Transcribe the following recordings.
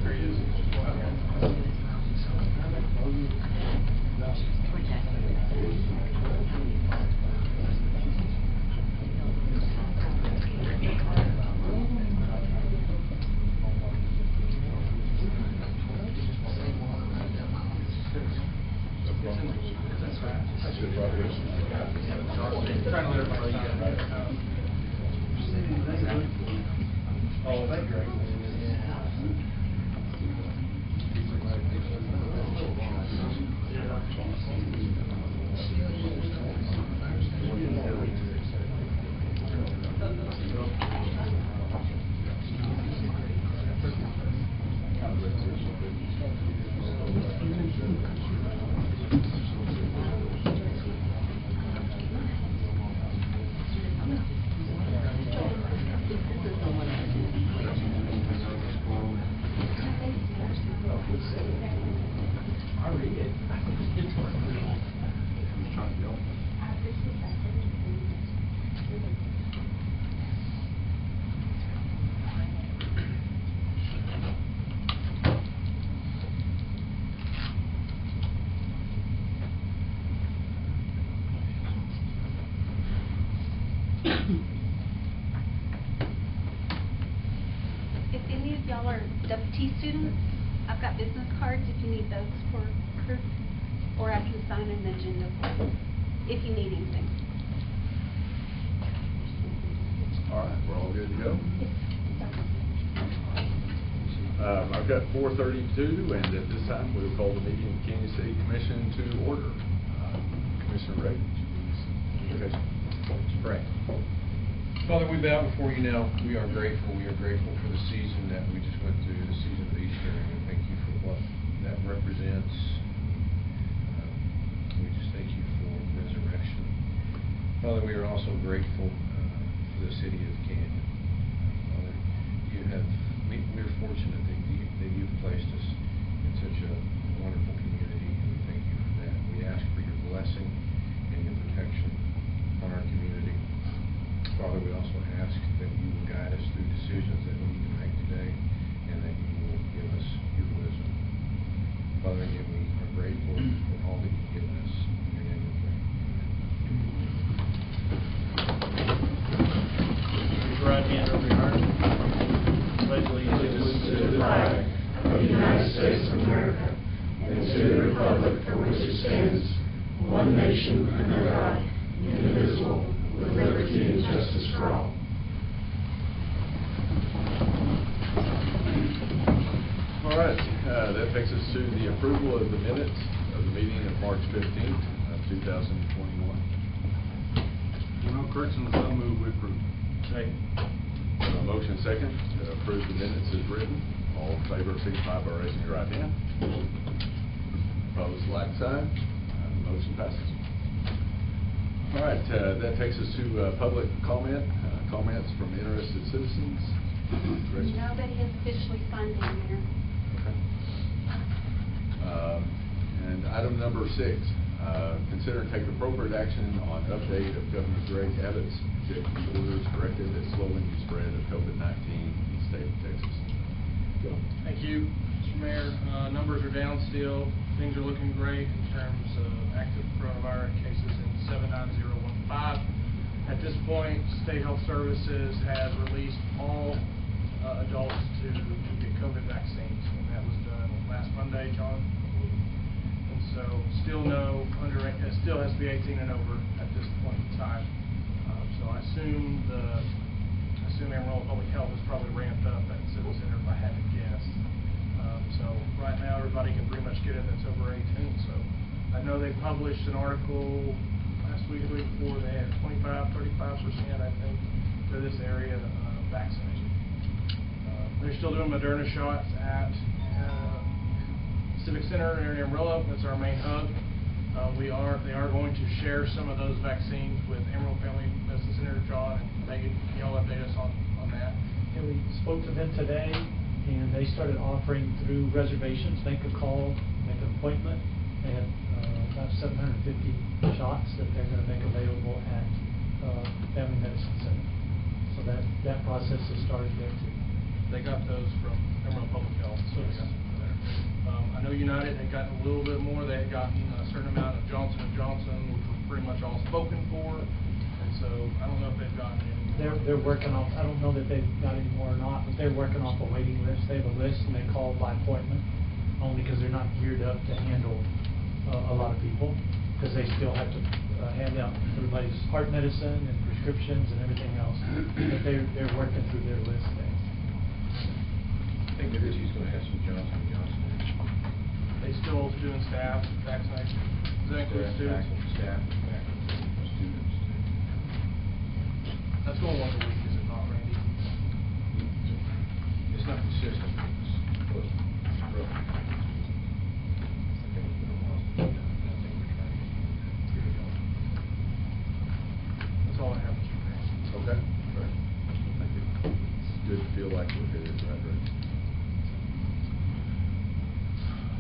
There he is. Trying to let everybody oh, thank you. If any of y'all are WT students, I've got business cards if you need those for Kurt, or I can sign an agenda for you if you need anything. All right, we're all good to go. I've got 4:32, and at this time we will call the meeting of the Kansas City Commission to order. Commissioner Ray, education. Frank. Father, we bow before you now. We are grateful. We are grateful for the season that we just went through, the season of Easter, and we thank you for what that represents. We just thank you for resurrection. Father, we are also grateful for the city of Canyon. Father, we're fortunate that you've placed us in such a wonderful community, and we thank you for that. We ask for your blessing and your protection on our community. Father, we also ask that you will guide us through decisions that we need to make today, and that you will give us your wisdom. Father, again, we are grateful for all that you've given us. In your name we pray. Raise your right hand over your heart. Pledge allegiance to the flag of the United States of America and to the republic for which it stands, one nation under God, indivisible, with liberty and justice for all. All right, that takes us to the approval of the minutes of the meeting of March 15th of 2021. No corrections, I'll move we approve. Second. Motion second to approve the minutes as written. All in favor, signify by raising your right hand. Opposed, like sign. Motion passes. All right, that takes us to public comments from interested citizens. Nobody has officially signed in here. Okay. And item number 6, consider and take appropriate action on update of Governor Greg Abbott's executive orders directed at slowing the spread of COVID-19 in the state of Texas. Go. Thank you, Mr. Mayor. Numbers are down still. Things are looking great in terms of active coronavirus cases in 79015. At this point, State Health Services has released all adults to get COVID vaccines, and that was done last Monday, John. And so, still it still has to be 18 and over at this point in time. So I assume Amarillo Public Health has probably ramped up that Civic Center if I had to guess. So right now everybody can pretty much get it that's over 18. So I know they published an article last week, the week before, they had 35% I think to this area vaccinated. They're still doing Moderna shots at Civic Center in Amarillo. That's our main hub. They are going to share some of those vaccines with Amarillo Family Medicine Center. John and Megan, can y'all update us on that? And we spoke to them today, and they started offering through reservations. Make a call, make an appointment. They have about 750 shots that they're going to make available at Family Medicine Center. So that process has started there too. They got those from Emerald Public Health, so they got them there. I know United had gotten a little bit more. They had gotten a certain amount of Johnson & Johnson, which was pretty much all spoken for. And so I don't know if they've gotten any more. They're working off, I don't know that they've got any more or not, but they're working off a waiting list. They have a list and they call by appointment, only because they're not geared up to handle a lot of people, because they still have to hand out everybody's heart medicine and prescriptions and everything else. But they're working through their list there. I think that he's gonna have some Johnson & Johnson. They still doing staff vaccination. Does that include students? Staff, faculty, students. That's going once a week, is it not, Randy? It's not consistent, it's close, roughly. I think it's been a while since we've done it, and I think we're trying to get it going. That's all I have, Mr. Mayor. Okay, great. Thank you. It's good to feel like we're headed in the right direction.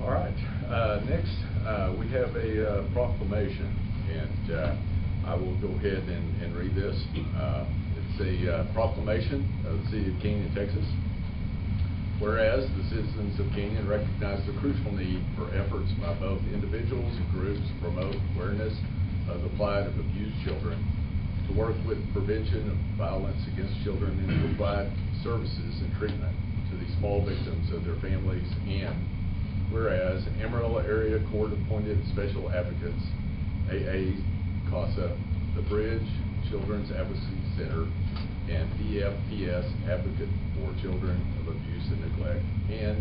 All right, next, we have a proclamation, and I will go ahead and read this. It's a proclamation of the City of Canyon, Texas. Whereas the citizens of Canyon recognize the crucial need for efforts by both individuals and groups to promote awareness of the plight of abused children, to work with prevention of violence against children, and to provide services and treatment to these small victims of their families. And whereas Amarillo Area Court-appointed special advocates, AA CASA, the Bridge Children's Advocacy Center, and DFPS Advocate for Children of Abuse and Neglect, and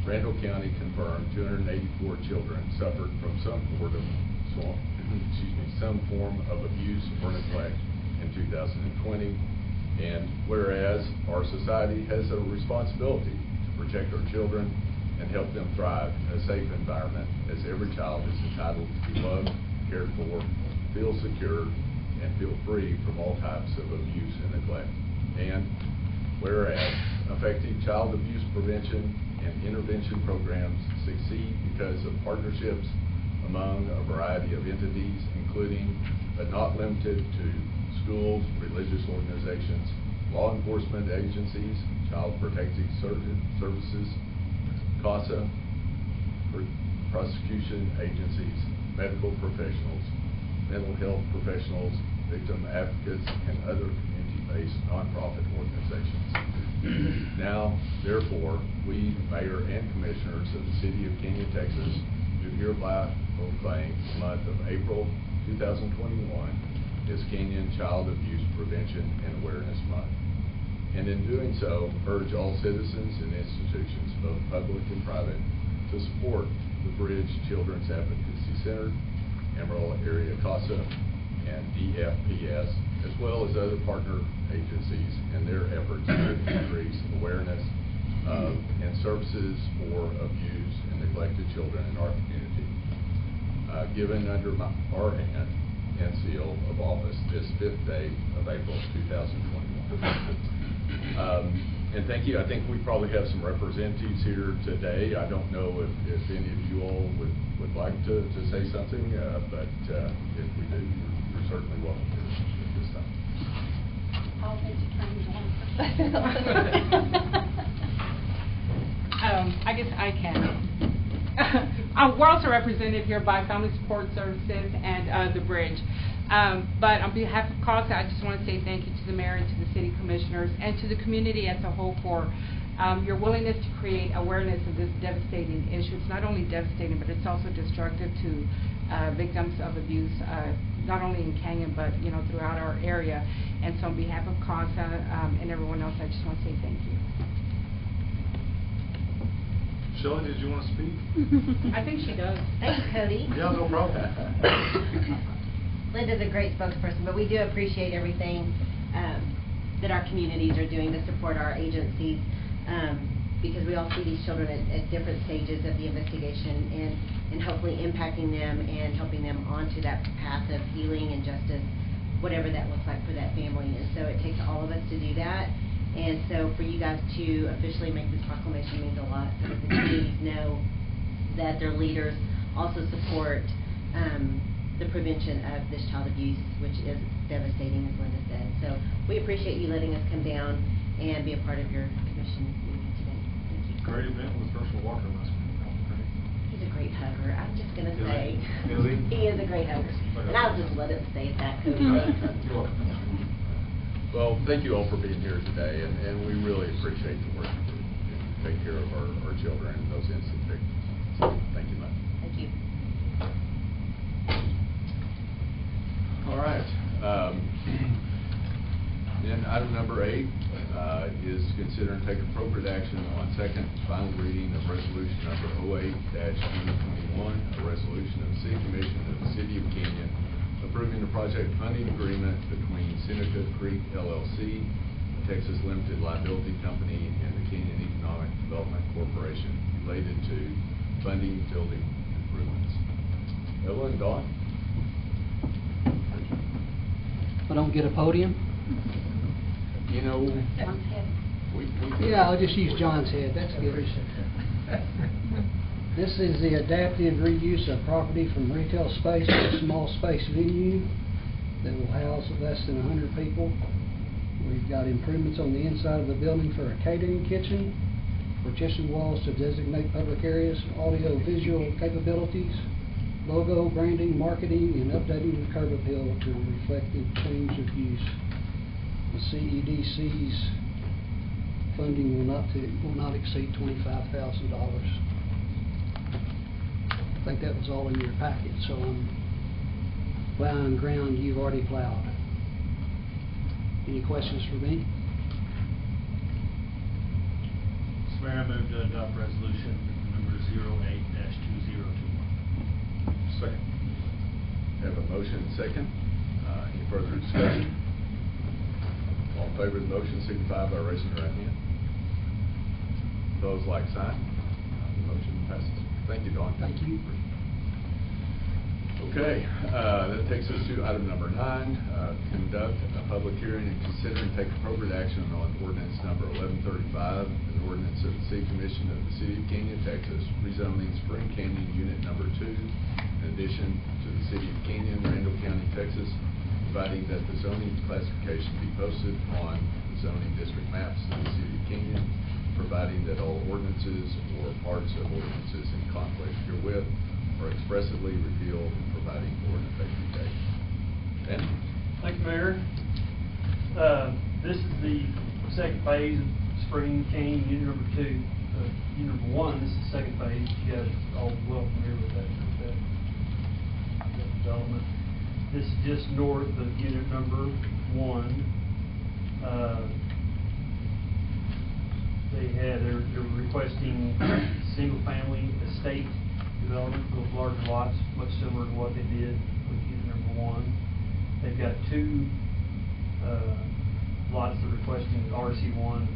Randall County confirmed 284 children suffered from some form of abuse or neglect in 2020. And whereas our society has a responsibility to protect our children and help them thrive in a safe environment, as every child is entitled to be loved, cared for, feel secure, and feel free from all types of abuse and neglect. And whereas effective child abuse prevention and intervention programs succeed because of partnerships among a variety of entities, including but not limited to schools, religious organizations, law enforcement agencies, child protective services, CASA, prosecution agencies, medical professionals, mental health professionals, victim advocates, and other community-based nonprofit organizations. Now, therefore, we, Mayor and Commissioners of the City of Canyon, Texas, do hereby proclaim the month of April 2021 as Canyon Child Abuse Prevention and Awareness Month. And in doing so, urge all citizens and institutions, both public and private, to support the Bridge Children's Advocacy Center, Amarillo Area CASA, and DFPS, as well as other partner agencies in their efforts to increase awareness of and services for abused and neglected children in our community. Given under our hand and seal of office this 5th day of April 2021. And thank you. I think we probably have some representatives here today. I don't know if any of you all would like to say something, but if we do, you're certainly welcome to at this time. I'll let you turn I guess I can. We're also represented here by Family Support Services and the Bridge. But on behalf of CASA, I just want to say thank you to the Mayor and to the City Commissioners and to the community as a whole for your willingness to create awareness of this devastating issue. It's not only devastating, but it's also destructive to victims of abuse, not only in Canyon, but throughout our area. And so on behalf of CASA and everyone else, I just want to say thank you. Shelley, did you want to speak? I think she does. Thanks, Cody. Yeah, no problem. Linda's a great spokesperson, but we do appreciate everything that our communities are doing to support our agencies, because we all see these children at different stages of the investigation and hopefully impacting them and helping them onto that path of healing and justice, whatever that looks like for that family. And so it takes all of us to do that. And so for you guys to officially make this proclamation means a lot, so that the communities know that their leaders also support the prevention of this child abuse, which is devastating, as Linda said. So we appreciate you letting us come down and be a part of your commission meeting today. Thank you. Great event with Herschel Walker last week. That was great. He's a great hugger. I'm just going to Is say. he? Is he? He is a great hugger. And I'll just let him stay at that, Coach. You're welcome. Well, thank you all for being here today, and we really appreciate the work you do to take care of our children and those innocent victims. So, thank you much. Thank you. All right. Then item number 8 is consider and take appropriate action on second final reading of resolution number 08-2021, a resolution of the City Commission of the City of Canyon approving the project funding agreement between Seneca Creek LLC, Texas Limited Liability Company, and the Canyon Economic Development Corporation related to funding building improvements. Evelyn, Dawn? I don't get a podium? You know, John's head. we Yeah, I'll just use John's head, that's good. This is the adaptive reuse of property from retail space to a small space venue that will house less than 100 people. We've got improvements on the inside of the building for a catering kitchen, partition walls to designate public areas, audio visual capabilities, logo, branding, marketing, and updating the curb appeal to reflect the change of use. The CEDC's funding will not exceed $25,000. I think that was all in your packet, so I'm plowing ground you've already plowed. Any questions for me? Mr. Mayor, I move to adopt resolution number 08-2021. Second. have a motion and second. Any further discussion? All in favor of the motion signify by raising your right hand. Those like sign. The motion passes. Thank you, Dawn. Thank you. Okay, that takes us to item number 9, conduct a public hearing and consider and take appropriate action on ordinance number 1135, an ordinance of the City Commission of the City of Canyon, Texas, rezoning Spring Canyon Unit Number 2, in addition to the City of Canyon, Randall County, Texas, providing that the zoning classification be posted on the zoning district maps of the City of Canyon, providing that all ordinances or parts of ordinances in conflict herewith are expressively repealed and providing for an effective date. Ben? Thank you, Mayor. This is the second phase of Spring Canyon Unit Number 2. Unit Number 1, this is the second phase. You guys are all well familiar with that development. This is just north of Unit Number 1. They're requesting single-family estate development for those larger lots, much similar to what they did with Unit Number 1. They've got 2 lots they're requesting RC1,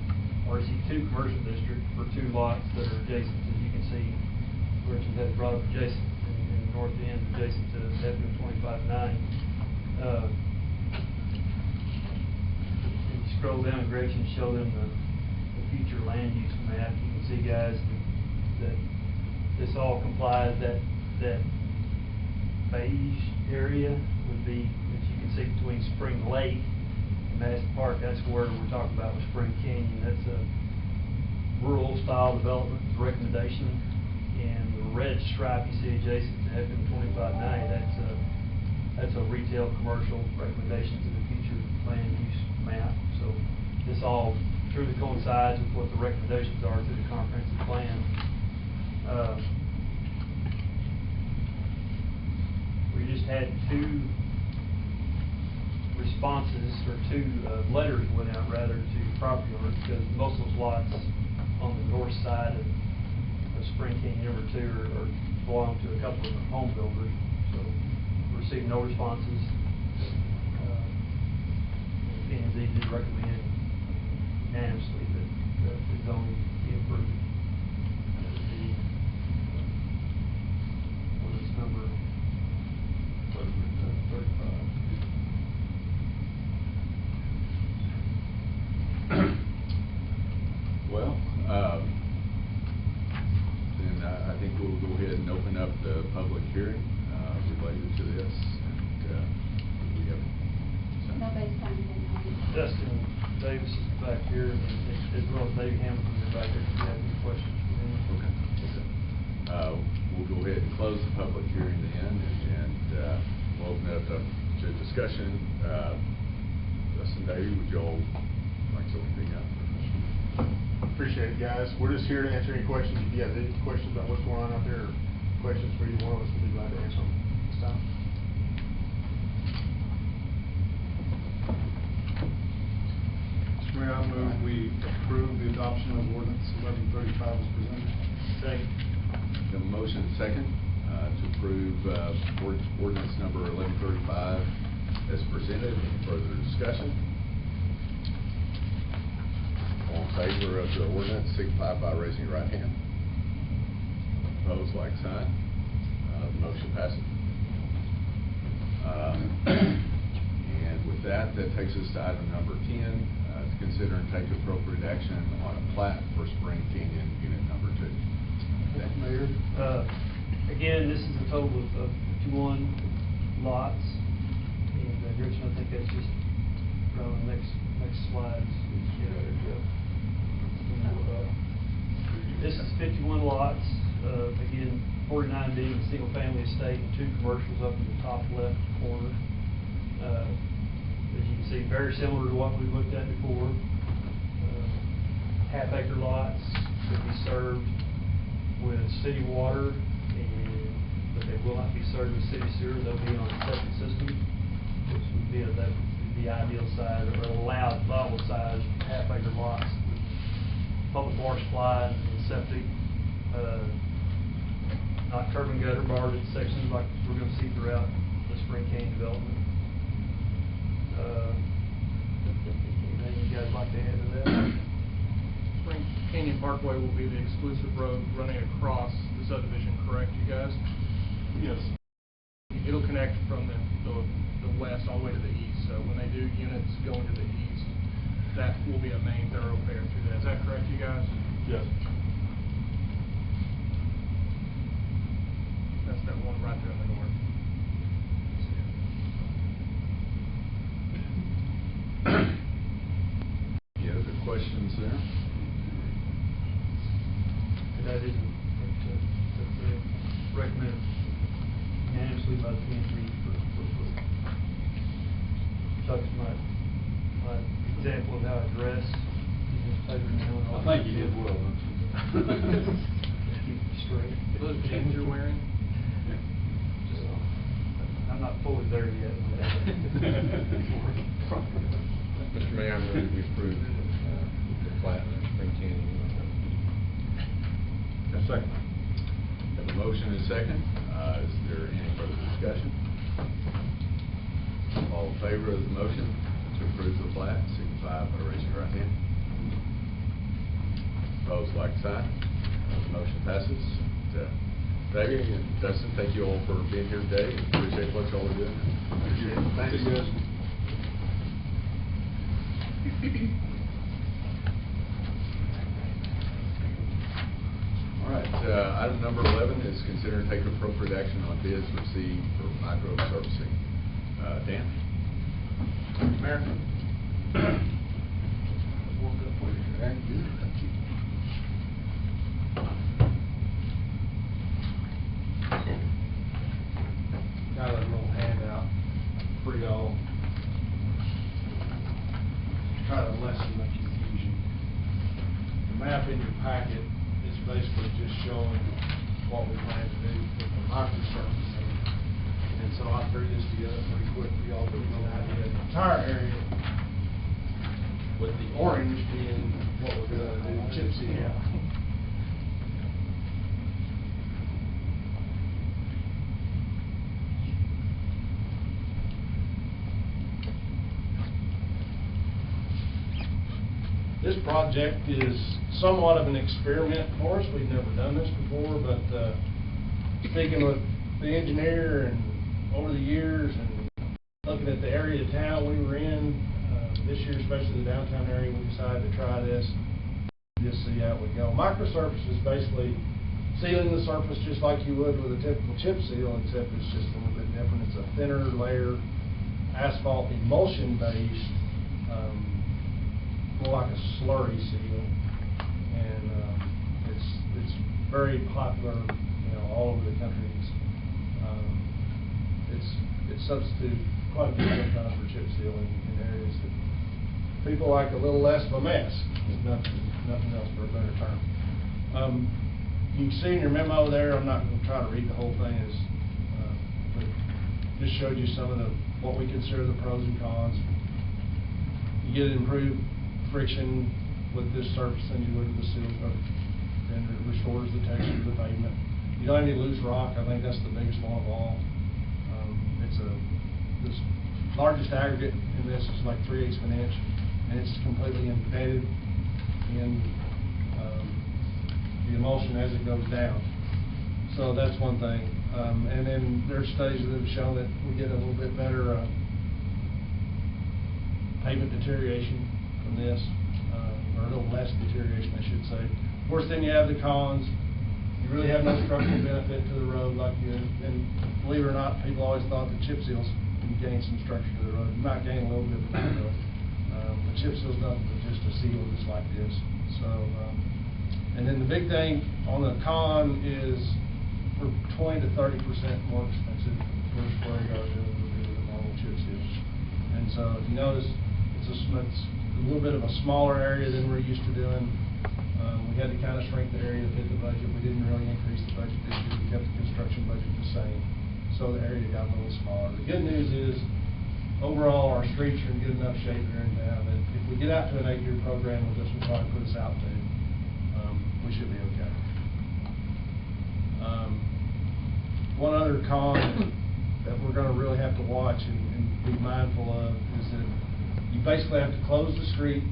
RC2 commercial district for 2 lots that are adjacent, as you can see, Gretchen had brought up adjacent in the north end, adjacent to FM 2590. If you scroll down, Gretchen, show them the future land use map. You can see, guys, that this all complies. That beige area would be, as you can see, between Spring Lake and Madison Park. That's where we're talking about with Spring Canyon. That's a rural style development recommendation. And the red stripe you see adjacent to FM 2590, that's a retail commercial recommendation to the future land use map. So this all truly coincides with what the recommendations are to the comprehensive plan. We just had 2 responses, or 2 letters went out rather to property owners, because most of those lots on the north side of Spring Canyon Number 2 are belong to a couple of home builders. So we received no responses. P&Z did recommend unanimously that the zoning be approved. Ordinance number 35. Well, then I think we'll go ahead and open up the public hearing related to this. And we have Davis is back here, and as well as David Hamilton is back there, if you have any questions for them. Okay. We'll go ahead and close the public hearing then, and we'll open it up to discussion. Dustin, Davey, would you all like to open anything up? Appreciate it, guys. We're just here to answer any questions. If you have any questions about what's going on out there, or questions for either one of us, we'll be glad to answer them this time. Mr. Mayor, I move we approve the adoption of ordinance 1135 as presented. Second. We have a motion and second to approve ordinance number 1135 as presented. Any further discussion? All in favor of the ordinance, signify by raising your right hand. Opposed, like sign. The motion passes. And with that takes us to item number 10, to consider and take appropriate action on a plat for Spring Canyon Unit Number 2. Mayor, again, this is a total of 51 lots, and Gretchen, I think that's just on the next slide. This is 51 lots, again, 49 being a single-family estate and 2 commercials up in the top left corner. As you can see, very similar to what we've looked at before. Half-acre lots could be served with city water, but they will not be served with city sewer. They'll be on a septic system, which would be the ideal size, or allowed viable size half-acre lots with public water supply and septic, not curb and gutter barred sections like we're going to see throughout the Spring Canyon development. Anything you guys like to add to that? Spring Canyon Parkway will be the exclusive road running across the subdivision, correct, you guys? Yes. It'll connect from the west all the way to the east, so when they do units going to the east, that will be a main thoroughfare through that. Is that correct, you guys? Yes. That's that one right there in the north. Any other questions there? That is recommended unanimously by the community for Chuck's my example of how I dress. I think you did well, don't you? Keep it straight. Those jeans you're wearing? I'm not fully there yet. Mr. Mayor, I move we approve the plat of Spring Canyon. A second. Have a motion and a second. Is there any further discussion? All in favor of the motion to approve the plat, signify by raising your right hand. Opposed, like sign. The motion passes. David and Dustin, thank you all for being here today. Appreciate what y'all are doing. Thank you. Thanks. Thank you, guys. All right, item number 11 is consider and take appropriate action on bids received for micro servicing. Dan? Mayor? Thank you. Got a little handout for y'all. Try to lessen the confusion. The map in your packet is basically just showing what we plan to do with the microservicing. And so I threw this together pretty quick for y'all to get an idea of the entire area, with the orange being what we're gonna do, chip seal. This project is somewhat of an experiment for us. We've never done this before, but speaking with the engineer and over the years and looking at the area of town we were in, this year, especially the downtown area, we decided to try this, just see how it would go. Microsurface is basically sealing the surface just like you would with a typical chip seal, except it's just a little bit different. It's a thinner layer, asphalt emulsion based more like a slurry seal, and it's very popular, you know, all over the country. It's substitute quite a bit sometimes for chip seal in areas that people like a little less of a mess, if nothing else for a better term. You can see in your memo there, I'm not going to try to read the whole thing, but just showed you some of what we consider the pros and cons. You get improved friction with this surface than you would with the seal, and it restores the texture of the pavement. You don't have any loose rock. I think that's the biggest one of all. This largest aggregate in this is like 3/8 of an inch, and it's completely embedded in the emulsion as it goes down. So that's one thing. And then there's studies that have shown that we get a little bit better pavement deterioration from this, or a little less deterioration, I should say. Of course, then you have the cons. You really have no structural benefit to the road like you, and believe it or not, people always thought that chip seals would gain some structure to the road. You might gain a little bit, but not really. The chip seal's nothing but just a seal just like this. So, and then the big thing on the con is we're 20 to 30% more expensive per square yard than we would do with a normal chip seal. And so, if you notice, it's a little bit of a smaller area than we're used to doing. We had to kind of shrink the area to fit the budget. We didn't really increase the budget this year. We kept the construction budget the same. So the area got a little smaller. The good news is, overall, our streets are in good enough shape here in town that if we get out to an 8-year program with this, will probably put us out to, we should be okay. One other con that we're going to really have to watch and be mindful of is that you basically have to close the street,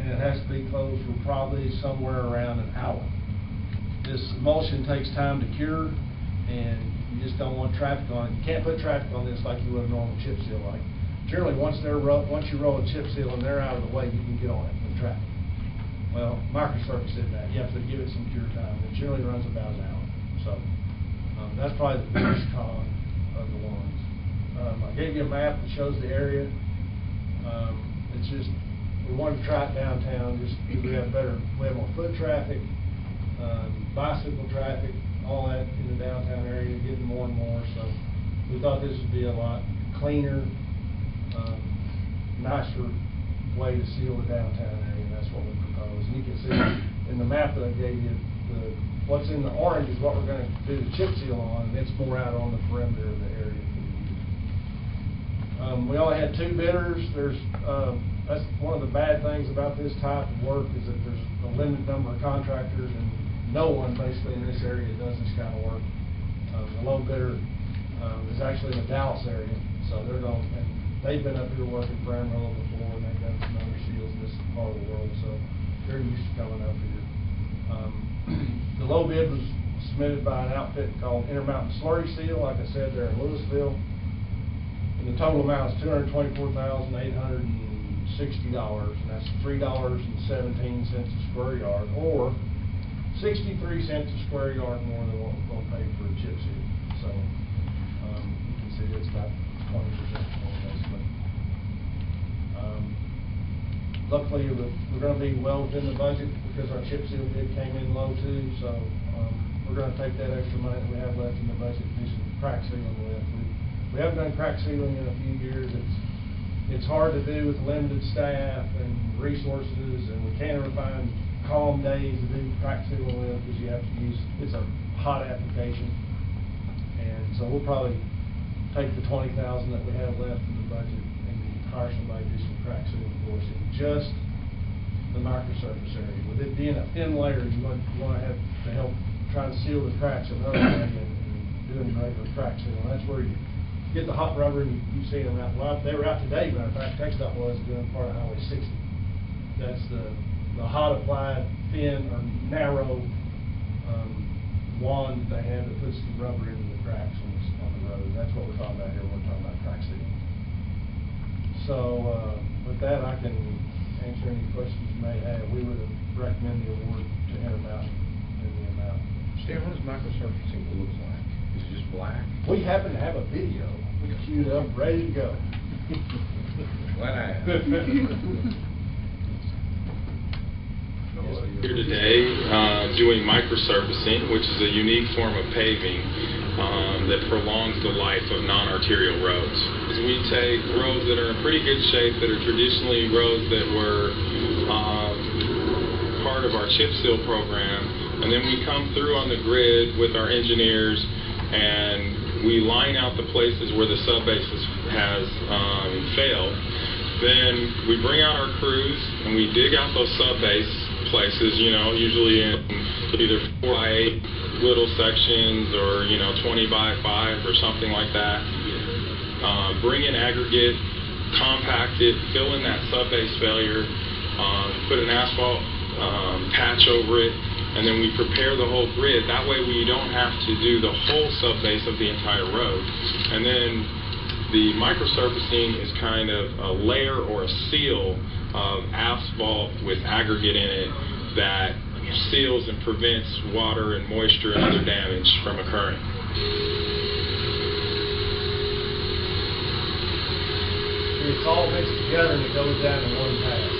and it has to be closed for probably somewhere around an hour. This emulsion takes time to cure, and you just don't want traffic on it. You can't put traffic on this like you would a normal chip seal. Like generally, once you roll a chip seal and they're out of the way, you can get on it with traffic. Well, microsurface isn't that. You have to give it some cure time. It generally runs about an hour. So that's probably the biggest con of the ones. I gave you a map that shows the area. It's just, we wanted to try it downtown just because we have more foot traffic, bicycle traffic, all that in the downtown area, getting more and more. So we thought this would be a lot cleaner, nicer way to seal the downtown area, and that's what we propose. And you can see in the map that I gave you, what's in the orange is what we're going to do the chip seal on, and it's more out on the perimeter of the area. We only had 2 bidders. That's one of the bad things about this type of work is that there's a limited number of contractors, and no one basically in this area does this kind of work. The low bidder is actually in the Dallas area, so they've been up here working for Amarillo before, and they've done some other seals in this part of the world, so they're used to coming up here. The low bid was submitted by an outfit called Intermountain Slurry Seal. Like I said, they're in Louisville. And the total amount is $224,860, and that's $3.17 a square yard, or 63 cents a square yard more than what we're going to pay for a chip seal. So you can see it's about 20% more basically. Luckily, we're going to be well within the budget because our chip seal bid came in low too. So we're going to take that extra money that we have left in the budget and do some crack sealing with. We haven't done crack sealing in a few years. It's hard to do with limited staff and resources, and we can't ever find calm days to do crack sealing with because you have to use, it's a hot application. And so we'll probably take the $20,000 that we have left in the budget and hire somebody to do some crack sealing for us in just the microsurface area. With it being a thin layer, you want to have to help try to seal the cracks another way and doing regular crack sealing. That's where you get the hot rubber, and you see them out. Well, they were out today, matter of fact. TxDOT was doing part of Highway 60. That's the hot applied thin or narrow wand that they have that puts the rubber into the cracks on the road. That's what we're talking about here when we're talking about crack sealing. So with that, I can answer any questions you may have. We would recommend the award to Intermountain in the amount. Stan, what does microsurfacing look like? Is it just black? We happen to have a video queued up, ready to go. Glad I have. Here today doing microsurfacing, which is a unique form of paving that prolongs the life of non-arterial roads. We take roads that are in pretty good shape, that are traditionally roads that were part of our chip seal program, and then we come through on the grid with our engineers and we line out the places where the subbase has failed. Then we bring out our crews and we dig out those subbase places, you know, usually in either 4x8 little sections or, you know, 20x5 or something like that. Bring in aggregate, compact it, fill in that subbase failure, put an asphalt patch over it, and then we prepare the whole grid. That way we don't have to do the whole subbase of the entire road. And then the microsurfacing is kind of a layer or a seal of asphalt with aggregate in it that seals and prevents water and moisture and other damage from occurring. It's all mixed together and it goes down in one pass.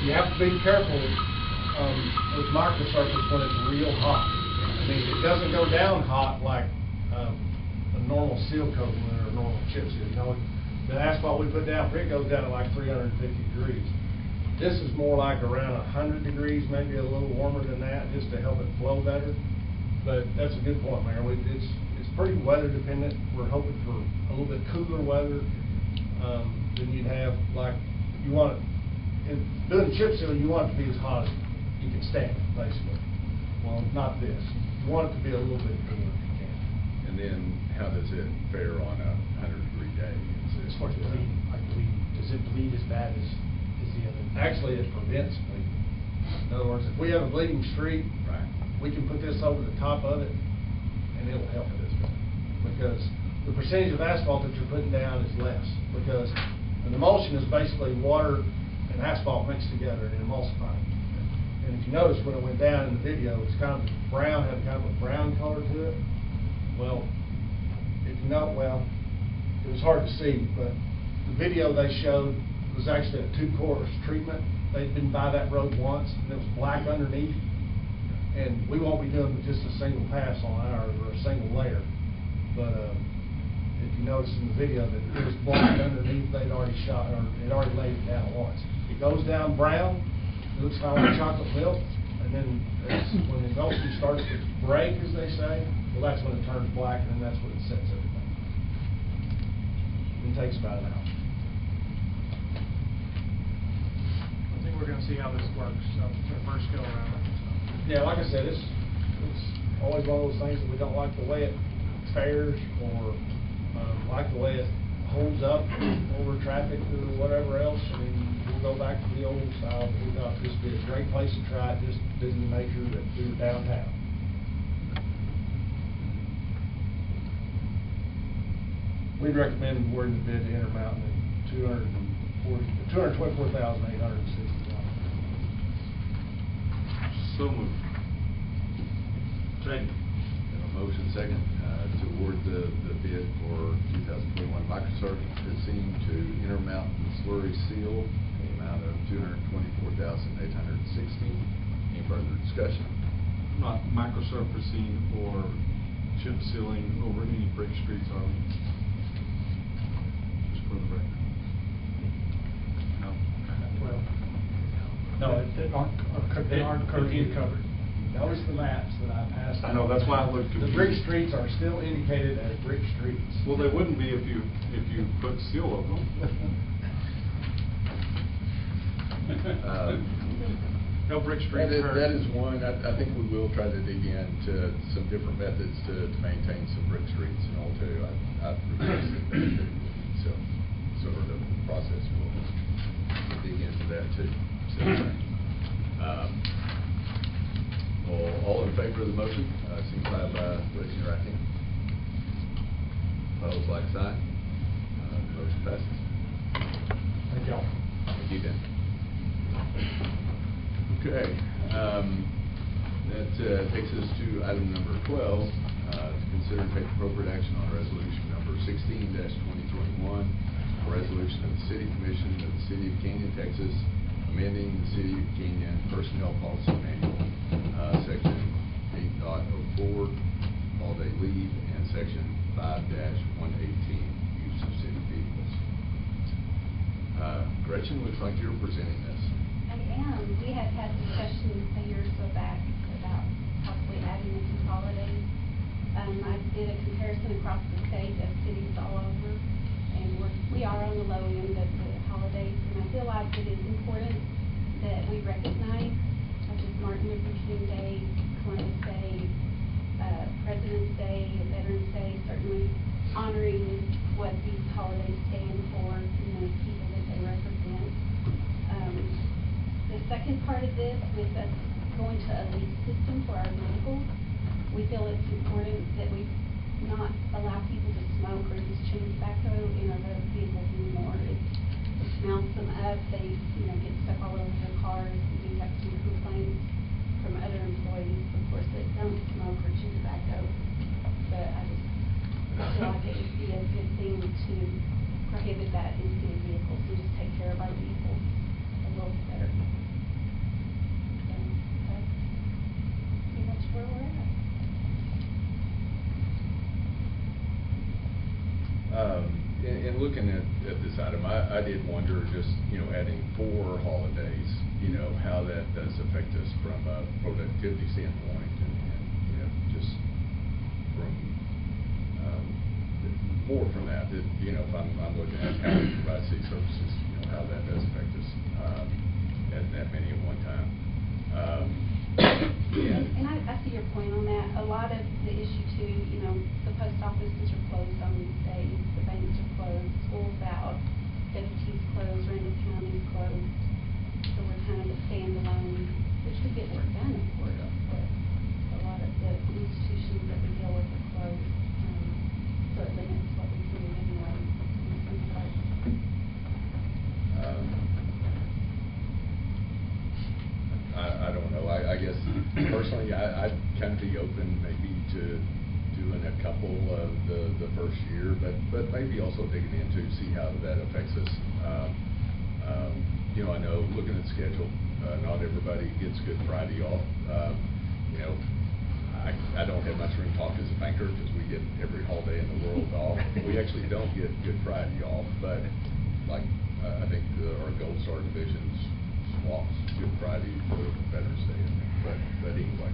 You have to be careful with microsurface when it's real hot. I mean, it doesn't go down hot like a normal seal coat or a normal chip seal. You know, the asphalt we put down, it goes down at like 350 degrees. This is more like around 100 degrees, maybe a little warmer than that, just to help it flow better. But that's a good point, Mayor. It's pretty weather dependent. We're hoping for a little bit cooler weather than you'd have. Like you want it. In doing chip seal, you want it to be as hot as you can stand, basically. Well, not this. You want it to be a little bit cooler if you can. And then how does it fare on a 100-degree day? As far as bleeding, like bleeding, does it bleed as bad as the other? Actually, it prevents bleeding. In other words, if we have a bleeding streak, Right. we can put this over the top of it, and it'll help it as well. Because the percentage of asphalt that you're putting down is less. Because an emulsion is basically water and asphalt mixed together and emulsifying. And if you notice when it went down in the video, it's kind of brown, had kind of a brown color to it. Well, if you know, well, it was hard to see, but the video they showed was actually a 2-course treatment. They'd been by that road once, and it was black underneath. And we won't be doing just a single pass on ours or a single layer. But if you notice in the video that it was black underneath, they'd already shot, or it already laid it down once. It goes down brown, it looks kind of like chocolate milk, and then when the emulsion starts to break, as they say, well, that's when it turns black, and then that's when it sets everything. It takes about an hour. I think we're gonna see how this works, so it's our first go around. Yeah, like I said, it's always one of those things that we don't like the way it fares, or like the way it holds up over traffic or whatever else. I mean, we'll go back to the old style, but we thought this would be a great place to try it, just due to the nature that we were downtown. We'd recommend awarding the bid to Intermountain at $224,860. So moved. Second. A motion second to award the bid for 2021 microsurfacing to Intermountain Slurry Seal in the amount of $224,860. Any further discussion? Not microsurfacing or chip sealing over any brick streets, are we? Just for the record. No. Well, No, they aren't currently covered. Notice the maps that I passed. I know, that's why I looked The brick confused. streets are still indicated as brick streets. Well, they wouldn't be if you put seal over them. No brick streets. That is one, I think we will try to dig into some different methods to maintain some brick streets and all too. I've requested that, so the process will dig into that too. So, we'll All in favor of the motion, signify by raising your right hand. Opposed, like sign. Motion passes. Thank y'all. Thank you, Ben. Okay, that takes us to item number 12, to consider and take appropriate action on resolution number 16-2021, a resolution of the City Commission of the City of Canyon, Texas, amending the City of Canyon Personnel Policy Manual, section 8.04, holiday leave, and section 5-118, use of city vehicles. Gretchen, looks like you're presenting this. I am. We had discussions a year or so back about possibly adding a few holidays. I did a comparison across the state of cities all over, and we are on the low end of the holidays, and I feel like it is important that we recognize, such as Martin Luther King Day, Columbus Day, President's Day, Veterans Day, certainly honoring what these holidays stand for and the people that they represent. The second part of this, with us going to a lease system for our vehicles, we feel it's important that we not allow people to smoke or use chewing tobacco in our vehicles anymore. It mounts them up, they get stuff all over their cars. We do have some complaints from other employees, of course, that don't smoke or chew tobacco. But I just feel like it would be a good thing to prohibit that in city vehicles and just take care of our vehicles a little better. So that's pretty much where we're at. In looking at this item, I did wonder, just, adding 4 holidays, how that does affect us from a productivity standpoint, and just from, more from that, if I'm looking at how we provide city services, how that does affect us, at many at one time. And I see your point on that. A lot of the issue too, the post offices are closed on these days, the banks are closed, school's out, WT's closed, Randall County's closed. So we're kind of a standalone, which we get work done, of course, but a lot of the institutions that we deal with are closed. So it limits what we can do anyway in some parts. I don't know. I guess personally, I'd kind of be open maybe to doing a couple of the first year, but maybe also digging into see how that affects us. I know looking at the schedule, not everybody gets Good Friday off. I don't have much room to talk as a banker because we get every holiday in the world off. We actually don't get Good Friday off, but I think our Gold Star divisions swaps Good Friday for Veterans Day, but anyway.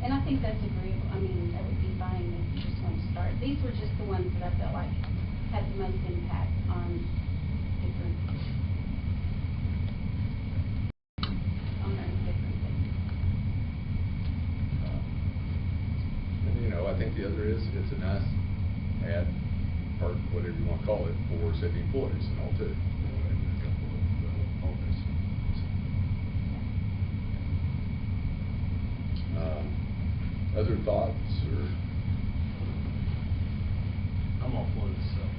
And I think that's agreeable. I mean, that would be fine if you just want to start. These were just the ones that I felt like had the most impact on different things. And I think the other is it's a nice add, or whatever you want to call it, for city employees and all too. And a couple of holidays. Other thoughts or? I'm all for this stuff.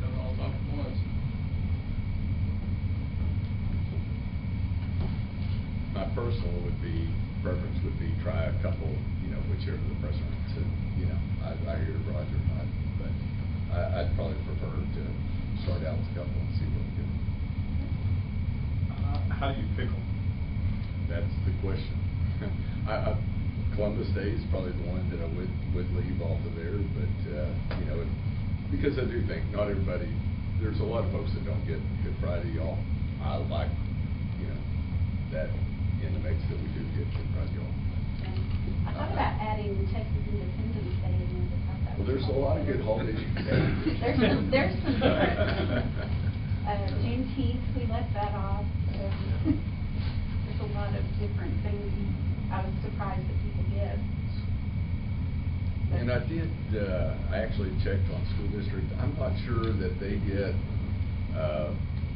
Don't all talk at once. My personal preference would be try a couple, whichever the president said, I hear Roger, but I'd probably prefer to start out with a couple and see what we get. How do you pick them? That's the question. Columbus Day is probably the one that I would leave off of there, but because I do think not everybody, there's a lot of folks that don't get Good Friday off. I like, that in the mix that we do get Good Friday off. I thought about adding Texas Independence Day in there. Well, there's a lot of good holidays you can add. There's some different. Juneteenth, we left that off. There's a lot of different things I was surprised that people get. And I actually checked on school district. I'm not sure that they get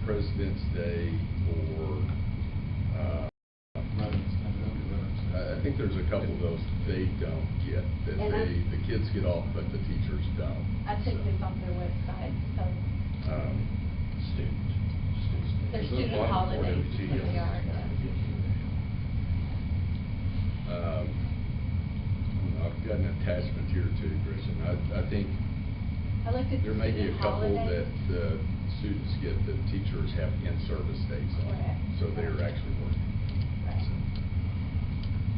President's Day or, I think there's a couple of those they don't get, that And the kids get off, but the teachers don't. I took this off their website, so they're student holidays, but they are, I've got an attachment here too, Gretchen. I think I looked at the there may be a student couple that holidays. the students get that teachers have in-service days on, Correct. so they're actually working. Right.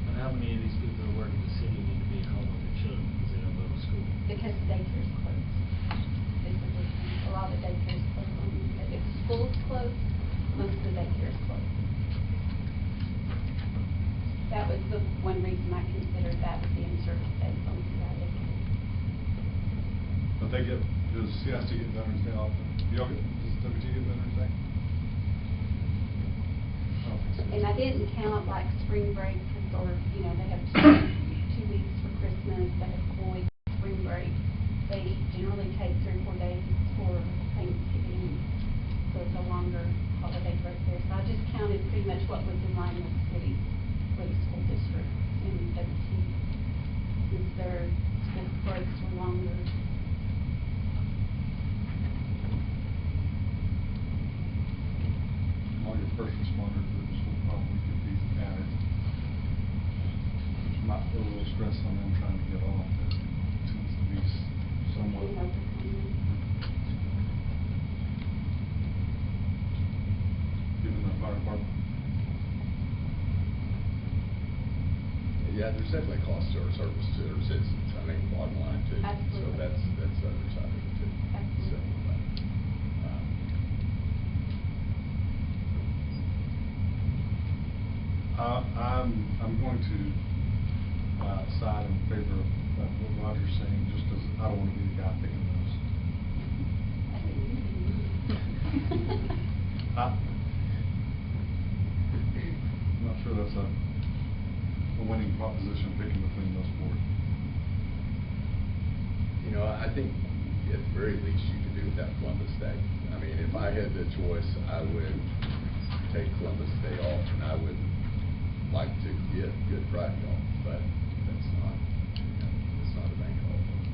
And how many of these people that work in the city need to be home with their children because they don't go to school? Because the daycare's closed. This is a lot of daycare's closed. If the school's closed, most of the daycare's closed. That was the one reason I considered that would be in service days on Friday. But they get, does CST get Veterans Day off? Y'all get, does WT get Veterans Day? I don't think so. And I didn't count like spring break, or, you know, they have 2 weeks for Christmas, they have 4 weeks spring break. They generally take 3 or 4 days for Thanksgiving, so it's a longer holiday break there. So I just counted pretty much what was in line with the city for the school district in WT, since their school breaks were longer. All your first responder groups will probably get these added. There's not a little stress on them trying to get off. It tends to be somewhat. You know, Given the fire department. Yeah, there's definitely cost to our service to our citizens, I mean, bottom line too. Absolutely. So that's the other side of it too. Absolutely. I'm going to side in favor of what Roger's saying, just because I don't want to be the guy picking those. I'm not sure that's a winning proposition, picking between those four. You know, I think at the very least you could do without Columbus Day. I mean, if I had the choice, I would take Columbus Day off, and I would like to get Good Friday off, but that's not, you know, it's not a bank holiday.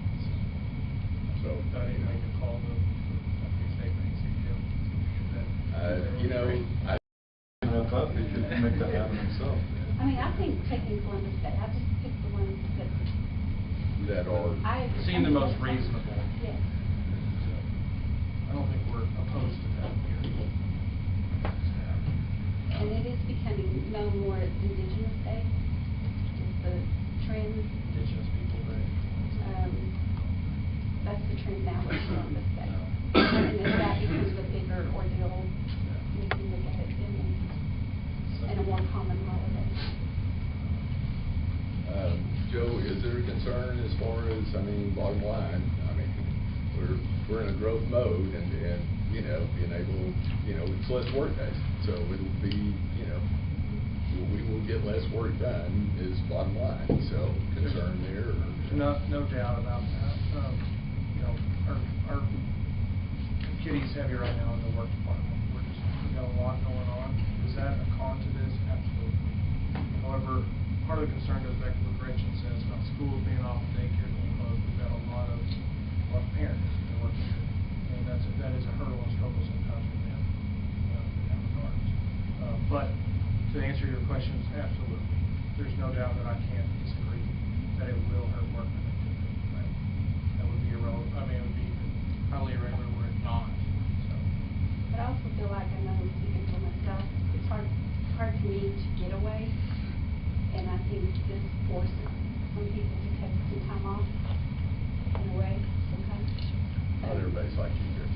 So, I didn't make a call though, for state you know, I thought he could make that happen himself. I mean, I think taking Columbus Day, I just picked the ones that are. Seem the most reasonable. Yes. I don't think we're opposed to that here. And it is becoming no more Indigenous Day, is the trend. Indigenous People Day. That's the trend now with Columbus Day. And if that becomes a bigger ordeal, we can look at it in a more common holiday. Joe, is there a concern as far as, I mean, bottom line, I mean, we're in a growth mode and, you know, being able, you know, it's less work days. So it'll be, you know, we will get less work done is bottom line. So concern there or? No doubt about that. You know, our kitty's heavy right now in the work department. We got a lot going on. Is that a con to this? Absolutely. However, part of the concern goes back to what Gretchen says about schools being off, daycare being closed. We've got a lot of parents that work here, and that is a hurdle and struggle sometimes with them in that regard. But to answer your questions, absolutely. There's no doubt that I can't disagree that it will hurt work productivity. Right? That would be irrelevant. I mean, it would be highly irregular were it not. So. But I also feel like, I know speaking for myself, it's hard for me to get away. And I think this forces some people to take some time off in a way sometimes. Not everybody's like you here.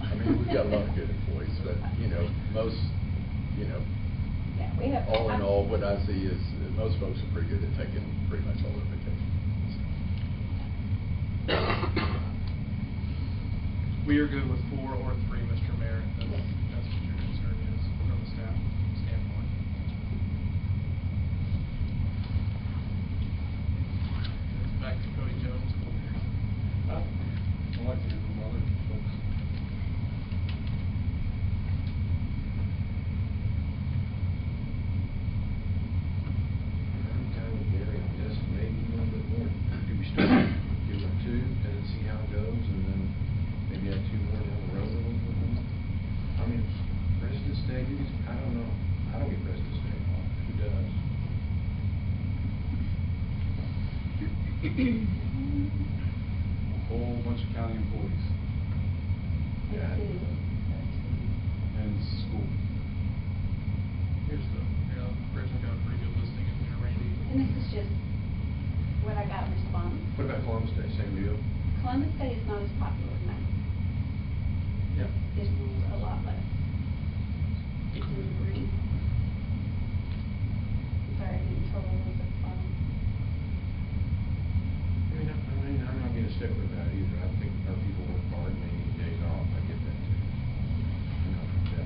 I mean, we've got a lot of good employees, but, you know, most, you know, Yeah, we have. all in all, what I see is that most folks are pretty good at taking pretty much all their vacation. We are good with 4 or 3, Mr. Mayor. That's what your concern is from the staff standpoint. Back to Cody Jones. I'd like to hear from other folks. whole bunch of county employees Let's see. and school. Here's the, Bridget got a pretty good listing in there, Randy. And this is just what I got response. What about Columbus Day, same deal? Columbus Day is not as popular, no. Yeah. It's a lot less. It's in the green. Sorry, I didn't total those at the bottom. I'm not being a stickler about it either. I think our people work hard and they need days off. I get that too. You know, yeah.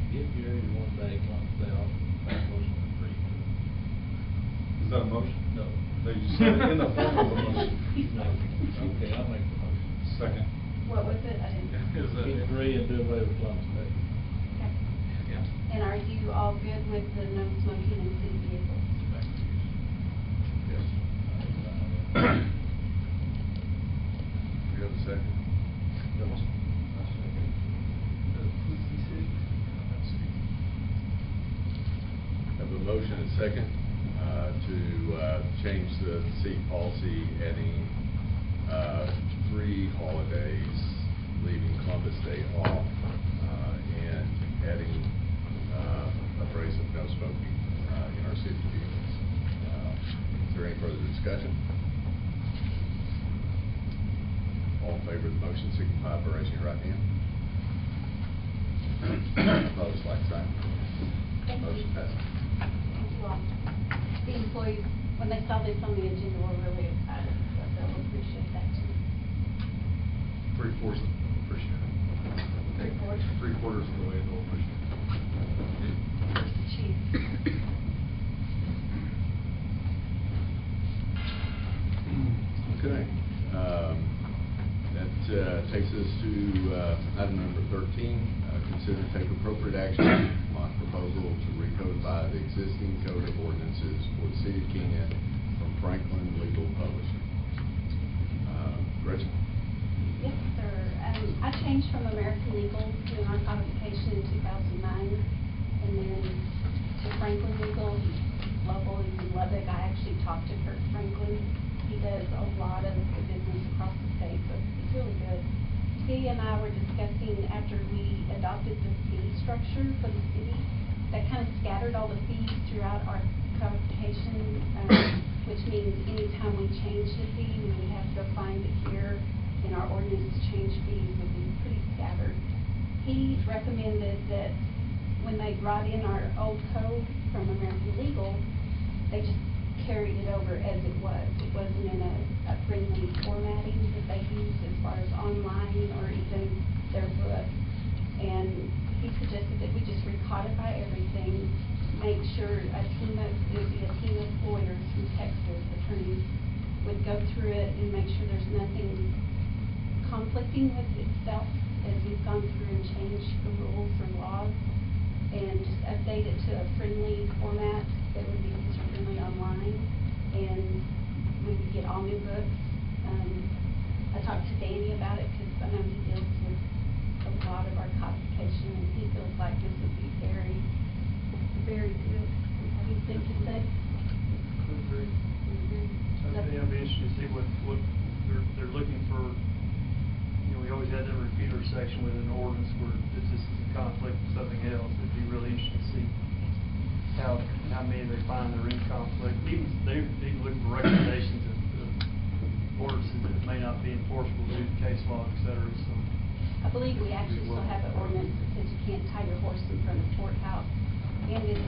Give Gary 1 day, Columbus Day off, make motion to free. Is that a motion? No. They said it in the form of a motion. No. Okay, I'll make the motion. Second. What was it? I didn't. Is that Keep free and do away with Columbus Day. Okay. Yeah. And are you all good with the no smoking in city vehicles? Yes. You have a second? Have a motion and second to change the seat policy, adding 3 holidays, leaving Columbus Day off, and adding a phrase of no smoking in our city vehicles. Is there any further discussion? All in favor of the motion, signify by raising your right hand. Opposed, like sign. Thank you. Motion passes. Thank you all. The employees, when they saw this on the agenda, were really excited, so they'll appreciate that too. 3/4 appreciate it. Three-fourths. 3/4 of the way they'll appreciate it. Where's the chief? Okay. That takes us to item number 13. Consider and take appropriate action on proposal to recodify the existing code of ordinances for the city of Kenya from Franklin Legal Publishing. Gretchen? Yes, sir. I changed from American Legal doing our codification in 2009, and then to Franklin Legal, local in Lubbock. I actually talked to Kurt Franklin. He does a lot of the business across the state, so it's really good. He and I were discussing after we adopted the fee structure for the city, that kind of scattered all the fees throughout our codification, which means anytime we change the fee, we would have to go find it here in our ordinance to change fees would be pretty scattered. He recommended that when they brought in our old code from American Legal, they just carried it over as it was. It wasn't in a friendly formatting that they used as far as online or even their book. And he suggested that we just recodify everything, make sure it would be a team of lawyers from Texas, attorneys, would go through it and make sure there's nothing conflicting with itself as we've gone through and changed the rules or laws, and just update it to a friendly format that would be user-friendly online, and we would get all new books. I talked to Danny about it because I know he deals with a lot of our codification, and he feels like this would be very, very good. What do you think, you said? Agree. So- I think it'll be interesting to see what they're looking for. You know, we always had that repeater section within an ordinance where this is a conflict with something else. It'd be really interesting to see how many they find that are in conflict. Even they look for recommendations of ordinances that may not be enforceable due to case law, et cetera. So I believe we actually still have an ordinance that says you can't tie your horse in front of the courthouse, and it's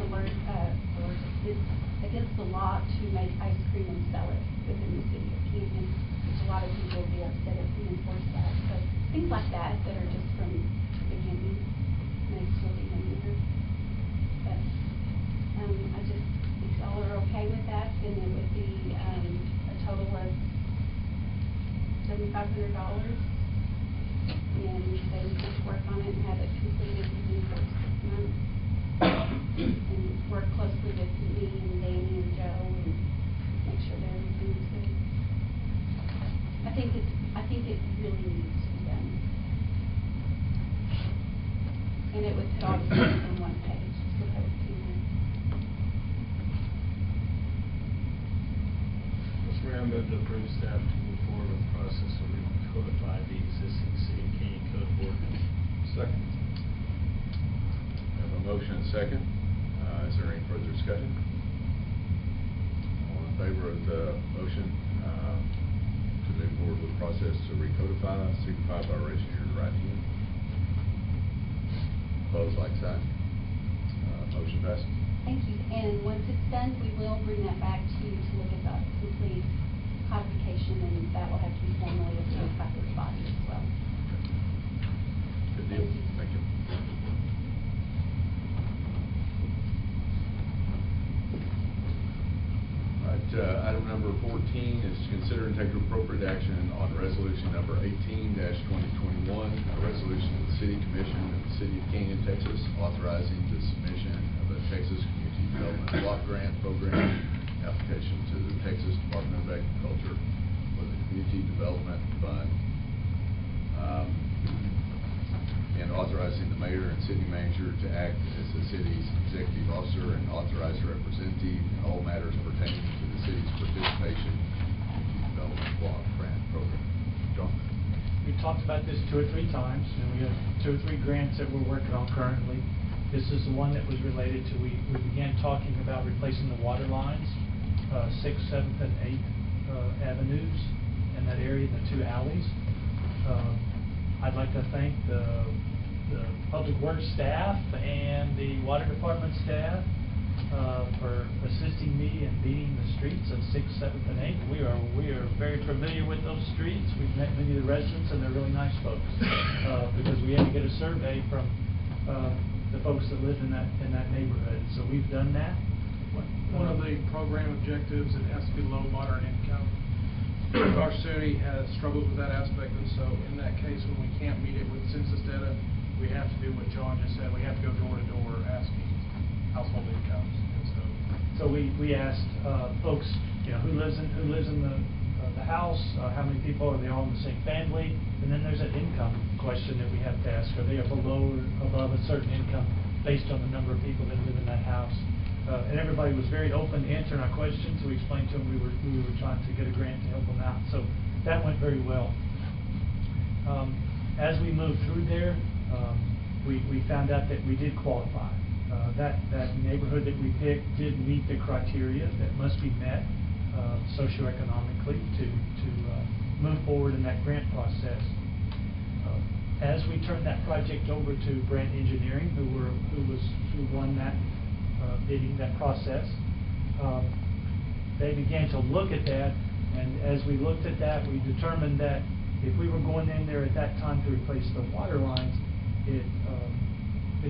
it's against the law to make ice cream and sell it within the city of Canyon, which a lot of people would be upset if we enforce that. So things like that are just from the beginning, may still be in there. But I just, if y'all are okay with that, then it would be a total of $7,500. And they would just work on it and have it completed within 4 to 6 months. And work closely with me and Danny and Joe and make sure that everything's good. I think it really needs to be done. And it would put all the things on one page, so that would be nice. move staff to move forward with the process to recodify the existing City of Canyon Code of Ordinance. Second. We have a motion and second. Is there any further discussion? All in favor of the motion to move forward with the process to recodify, signify by raising your right hand. Opposed, like sign. Motion passes. Thank you. And once it's done, we will bring that back to you to look at the complete codification, and that will have to be formally approved by this body as well. Good deal. Thank you. All right, item number 14 is to consider and take appropriate action on resolution number 18-2021, a resolution of the City Commission of the City of Canyon, Texas, authorizing the submission of a Texas Community Development Block Grant Program application to the Texas Department of Agriculture for the Community Development Fund, and authorizing the mayor and city manager to act as the city's executive officer and authorized representative in all matters pertaining to the city's participation in the Community Development Block Grant Program. John? We talked about this 2 or 3 times, and we have 2 or 3 grants that we're working on currently. This is the one that was related to, we began talking about replacing the water lines, 6th, 7th, and 8th avenues in that area, in the 2 alleys. I'd like to thank the Public Works staff and the Water Department staff for assisting me in beating the streets of 6th, 7th, and 8th. We are very familiar with those streets. We've met many of the residents, and they're really nice folks. Because we had to get a survey from the folks that live in that neighborhood. So we've done that. One of the program objectives, it has to be low, moderate income. Our city has struggled with that aspect, and so in that case, when we can't meet it with census data, we have to do what John just said. We have to go door to door asking household incomes. And so we asked folks, who lives in the house, how many people, are they all in the same family, and then there's an income question that we have to ask. Are they below or above a certain income based on the number of people that live in that house? And everybody was very open to answering our questions. We explained to them we were trying to get a grant to help them out. So that went very well. As we moved through there, we found out that we did qualify. That neighborhood that we picked did meet the criteria that must be met socioeconomically to move forward in that grant process. As we turned that project over to Brand Engineering, who won that bidding, that process, they began to look at that, and as we looked at that, we determined that if we were going in there at that time to replace the water lines, it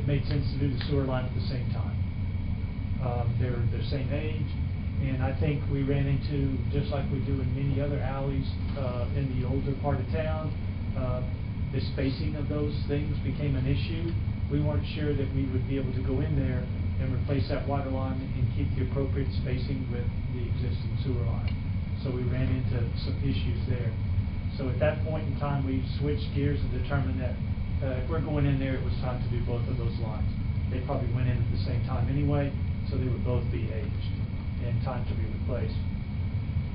made sense to do the sewer line at the same time. They're the same age, and I think we ran into, just like we do in many other alleys in the older part of town, the spacing of those things became an issue. We weren't sure that we would be able to go in there and replace that water line and keep the appropriate spacing with the existing sewer line. So we ran into some issues there. So at that point in time, we switched gears and determined that if we're going in there, it was time to do both of those lines. They probably went in at the same time anyway, so they would both be aged and time to be replaced.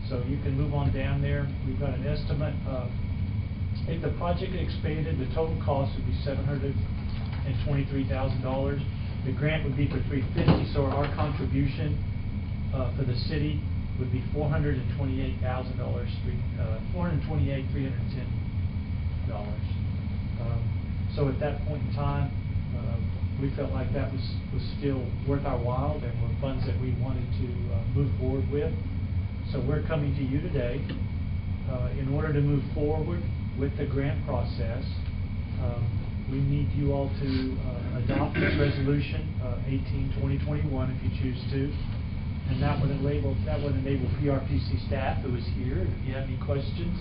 So you can move on down there. We've got an estimate of, if the project expanded, the total cost would be $723,000. The grant would be for $350,000, so our contribution for the city would be $428,310. So at that point in time, we felt like that was still worth our while and were funds that we wanted to move forward with. So we're coming to you today in order to move forward with the grant process. We need you all to adopt this resolution 18-2021 if you choose to, and that would enable PRPC staff who is here. If you have any questions,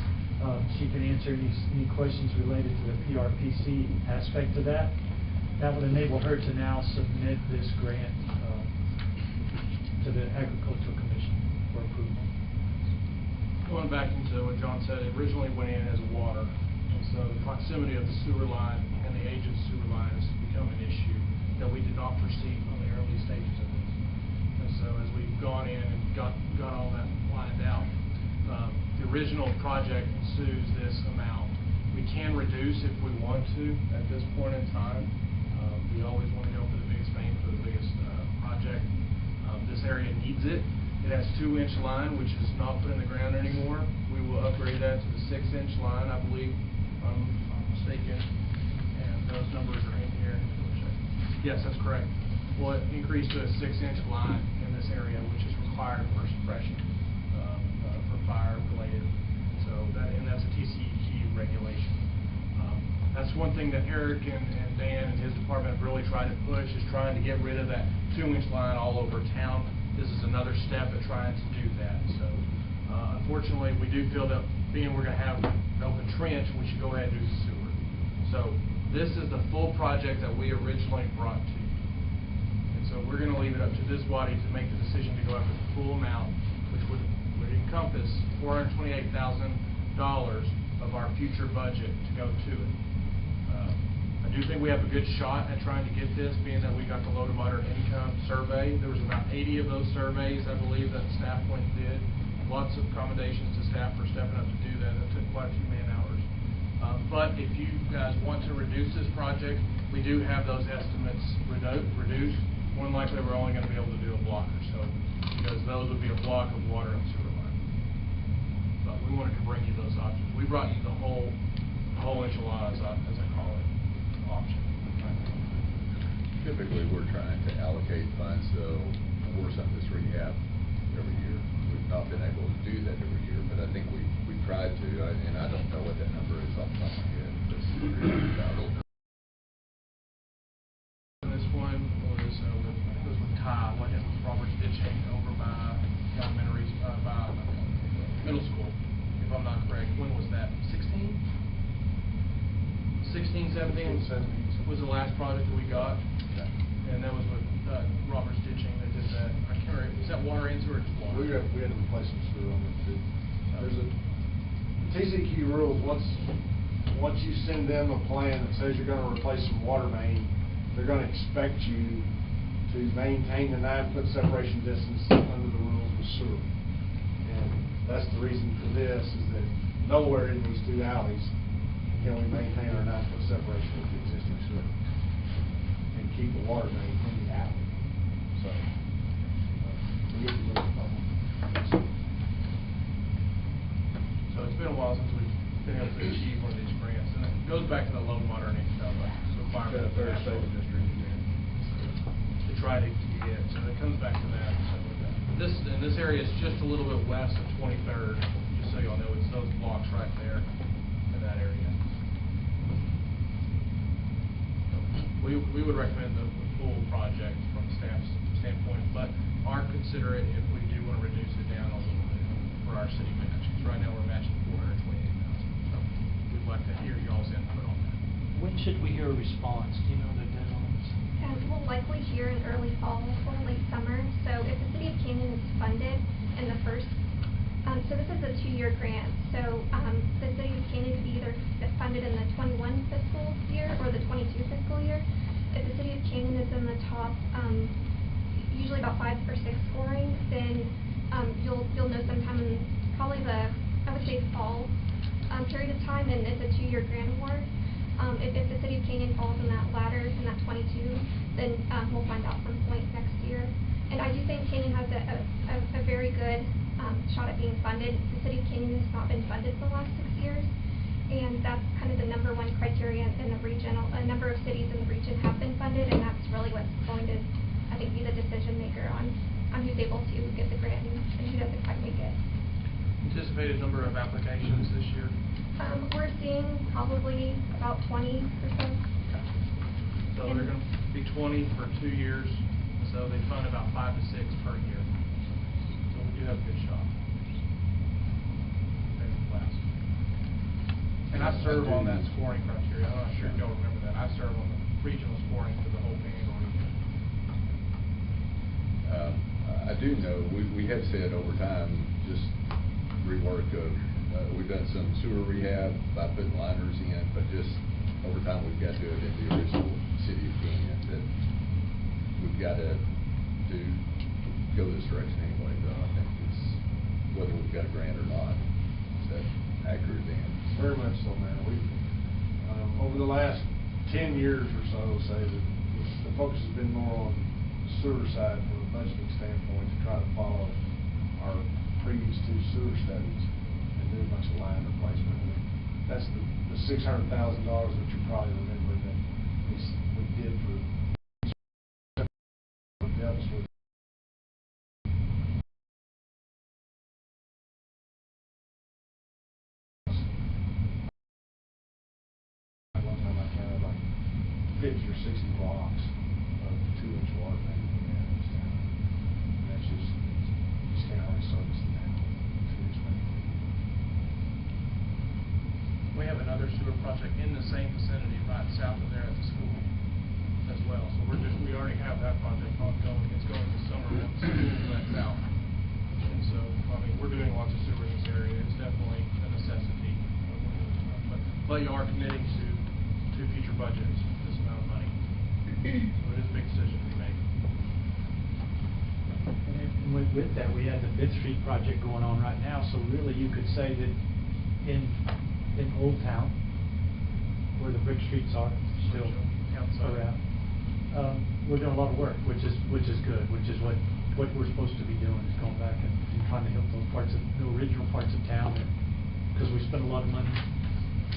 she can answer any questions related to the PRPC aspect of that. That would enable her to now submit this grant to the Agricultural Commission for approval. Going back into what John said, it originally went in as water, and so the proximity of the sewer line and the age of the sewer line has become an issue that we did not foresee on the early stages of this. And so as we've gone in and got all that lined out, The original project ensues this amount. We can reduce if we want to at this point in time. We always want to go for the biggest bang for the biggest project. This area needs it. It has 2-inch line, which is not put in the ground anymore. We will upgrade that to the 6-inch line, I believe, if I'm not mistaken. And those numbers are in here. Yes, that's correct. We'll increase to a 6-inch line in this area, which is required for suppression for fire related. So that's a TCEQ regulation. That's one thing that Eric and Dan and his department have really tried to push, is trying to get rid of that 2-inch line all over town. This is another step at trying to do that. So unfortunately, we do feel that being we're going to have an open trench, we should go ahead and do the sewer. So this is the full project that we originally brought to you. And so we're going to leave it up to this body to make the decision to go after the full amount, which would encompass $428,000 of our future budget to go to it. I do think we have a good shot at trying to get this, being that we got the low to moderate income survey. There was about 80 of those surveys, I believe, that staff went and did. Lots of accommodations to staff for stepping up to do that. That took quite a few man hours. But if you guys want to reduce this project, we do have those estimates reduced. More than likely, we're only going to be able to do a block or so, because those would be a block of water and sewer line. But we wanted to bring you those options. We brought you the whole enchilada, as I call it, option. Typically, we're trying to allocate funds, though, for some of this rehab every year. We've not been able to do that every year, but I think we tried to, and I don't know what that number is off the top of my head. This one was with Ty, what it was Robert's ditching over by elementary, by middle school, if I'm not correct. When was that? 16, 17 was the last project that we got, and that was with Robert's ditching that did that. I can't remember, is that water and sewer or just water? We had to replace some sewer on it too. There's a TCEQ rules. Once you send them a plan that says you're going to replace some water main, they're going to expect you to maintain the 9-foot separation distance under the rules with sewer. And that's the reason for this, is that nowhere in these 2 alleys can we maintain our 9-foot separation with the existing sewer and keep the water main in the alley. So we get to move it. So it's been a while since we've been able to achieve one of these grants, and it goes back to the low, moderate income, so environmental Fair Safety District. to try to get. So it comes back to that. So this area is just a little bit west of 23rd. Just so y'all know, it's those blocks right there in that area. We would recommend the full project from staff's standpoint, but are considerate if we do want to reduce it down a little bit for our city match. Because right now we're matching $428,000. So we'd like to hear y'all's input on that. When should we hear a response? Do you know the deadlines? We'll likely hear in early fall or late summer. So if the City of Canyon is funded in the first, so this is a 2-year grant. So the City of Canyon could be either funded in the 21 fiscal year or the 22 fiscal year. If the City of Canyon is in the top, usually about 5 or 6 scoring, then you'll know sometime in probably I would say fall period of time, and it's a 2-year grant award. If the City of Canyon falls in that ladder, in that 22, then we'll find out some point next year. And I do think Canyon has a very good shot at being funded. The City of Canyon has not been funded for the last 6 years, and that's kind of the #1 criteria in the region. A number of cities in the region have been funded, and that's really what's going to, I think, be the decision maker on who's able to get the grant and who doesn't quite make it. Anticipated number of applications this year? We're seeing probably about 20 or so. So they're going to be 20 for 2 years, so they fund about 5 to 6 per year. So we do have a good shot. And I serve on that scoring criteria. I'm not sure if y'all remember that. I serve on the regional scoring for the whole Panhandle region. I do know, we have said over time, just rework of, we've done some sewer rehab by putting liners in, but just over time we've got to do it in the original City of Canyon, that we've got to go this direction anyway, though. I think it's whether we've got a grant or not. Is that accurate, Dan? Very much so, Mayor. We've, over the last 10 years or so, say that the focus has been more on the sewer side from a budgeting standpoint to try to follow our previous two sewer studies and do a bunch of line replacement. And that's the $600,000 that you probably remember that we did for deals with. One time I counted like 50 or 60 blocks of 2-inch water main we had in this town. And that's just can't always service the town. It's too expensive. We have another sewer project in the same vicinity right south of there at the school as well. So we already have that project ongoing. It's going this summer once the school lets out. And so, I mean, we're doing lots of sewer in this area. It's definitely a necessity. But you are committing to future budgets this amount of money. So it is a big decision to be made. And with that, we have the Fifth Street project going on right now, so really you could say that in Old Town, where the brick streets are still around, we're doing a lot of work, which is good, which is what we're supposed to be doing, is going back and trying to help those parts of, the original parts of town, because we spend a lot of money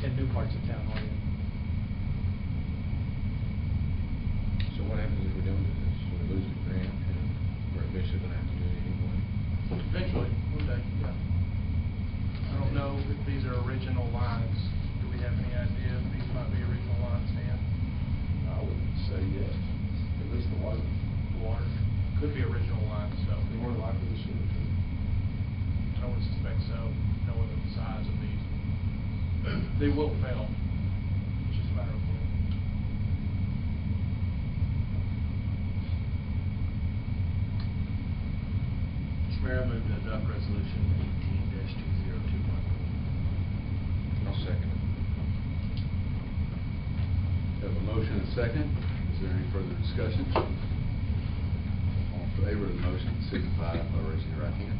in new parts of town already. So what happens if we don't do this? We lose the grant and we're eventually gonna have to do it anyway? Eventually, one day, yeah. I don't know if these are original lines. Do we have any idea if these might be original lines, Dan? I would say yes. At least the water. The water could be original lines, so. More likely the sewer too. I would suspect so, knowing the size of these. They will fail. It's just a matter of when. Mr. Mayor, I move to adopt resolution 18-2021. I'll second it. Have a motion and a second. Is there any further discussion? All in favor of the motion, signify by raising your right hand.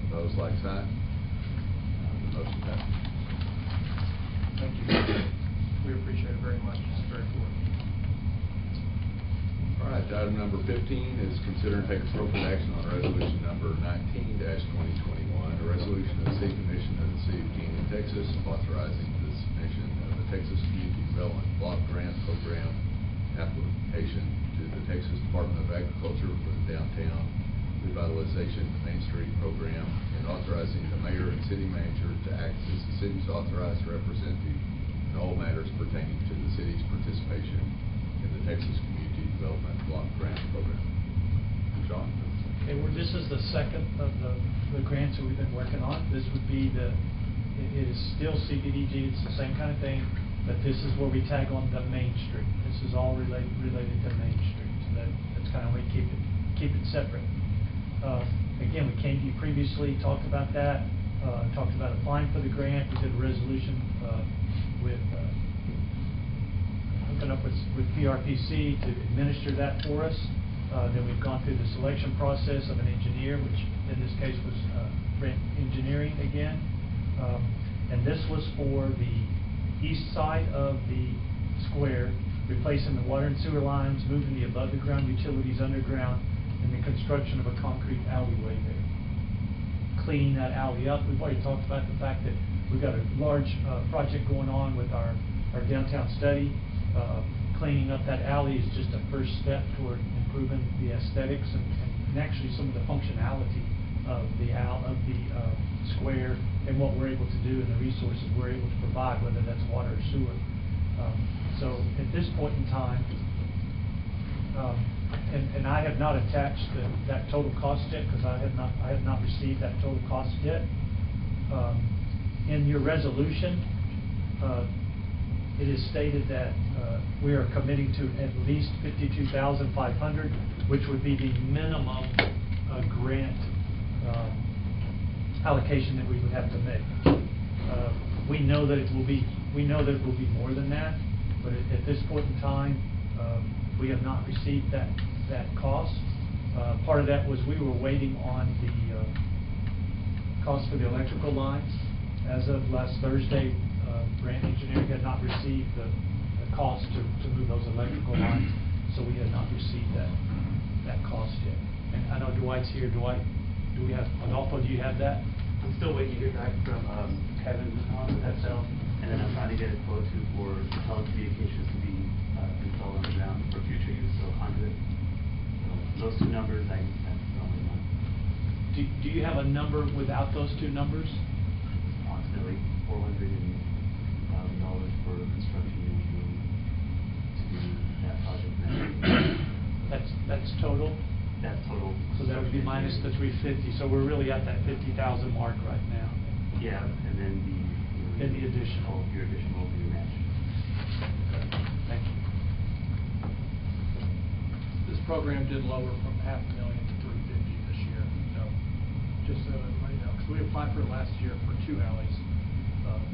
Opposed, like sign. The motion passes. Thank you. We appreciate it very much. It's very important. All right, item number 15 is consider and take appropriate action on resolution number 19-2021, a resolution of the City Commission of the City of Canyon, Texas, authorizing the submission of the Texas Community Development Block Grant Program application to the Texas Department of Agriculture for the Downtown Revitalization Main Street Program, and authorizing the mayor and city manager to act as the city's authorized representative in all matters pertaining to the city's participation in the Texas Community Development Block Grant Program. John? Okay, well, this is the second of the grants that we've been working on. This would be it is still CDBG, it's the same kind of thing, but this is where we tag on the Main Street. This is all related to Main Street, so that's kind of way keep it separate. Again, we came to you previously, talked about that, talked about applying for the grant. We did a resolution with hooking up with PRPC to administer that for us. Then we've gone through the selection process of an engineer, which in this case was Brent Engineering again. And this was for the east side of the square, replacing the water and sewer lines, moving the above the ground utilities underground, and the construction of a concrete alleyway there. Cleaning that alley up. We've already talked about the fact that we've got a large project going on with our downtown study. Cleaning up that alley is just a first step toward improving the aesthetics and actually some of the functionality of the square and what we're able to do and the resources we're able to provide, whether that's water or sewer. So at this point in time, and I have not attached that total cost yet, because I have not received that total cost yet. In your resolution, it is stated that we are committing to at least $52,500, which would be the minimum grant allocation that we would have to make. We know that it will be more than that, but at this point in time, we have not received that cost. Part of that was we were waiting on the cost for the electrical lines. As of last Thursday, grant engineering had not received the cost to move those electrical lines, so we had not received that cost yet. And I know Dwight's here. Dwight, do we have, Adolfo, do you have that? I'm still waiting to hear back from Kevin on that cell, and then I'm trying to get a quote for telecommunications to be installed underground for future use, so conduit. So those two numbers, that's the only one. Do you have a number without those two numbers? Approximately $400,000 for construction engineering to do that project. That's total? That's total. So that would be minus the 350, so we're really at that 50,000 mark right now. Yeah, and then And the additional. Your additional will be matched. Thank you. This program did lower from $500,000 to $350,000 this year. So just so everybody knows, because we applied for it last year for 2 alleys,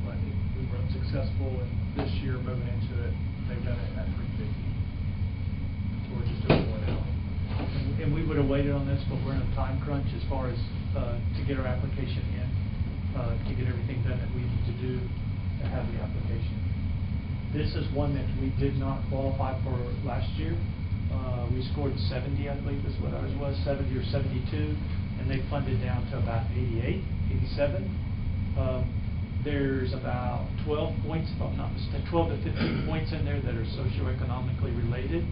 but we were unsuccessful, and this year moving into it, they've done it at $350,000. So we're just doing 1 alley. And we would have waited on this, but we're in a time crunch as far as to get our application in, to get everything done that we need to do to have the application. This is one that we did not qualify for last year. We scored 70, I believe is what ours was, 70 or 72, and they funded down to about 88, 87. There's about 12 points, if I'm not mistaken, 12 to 15 points in there that are socioeconomically related.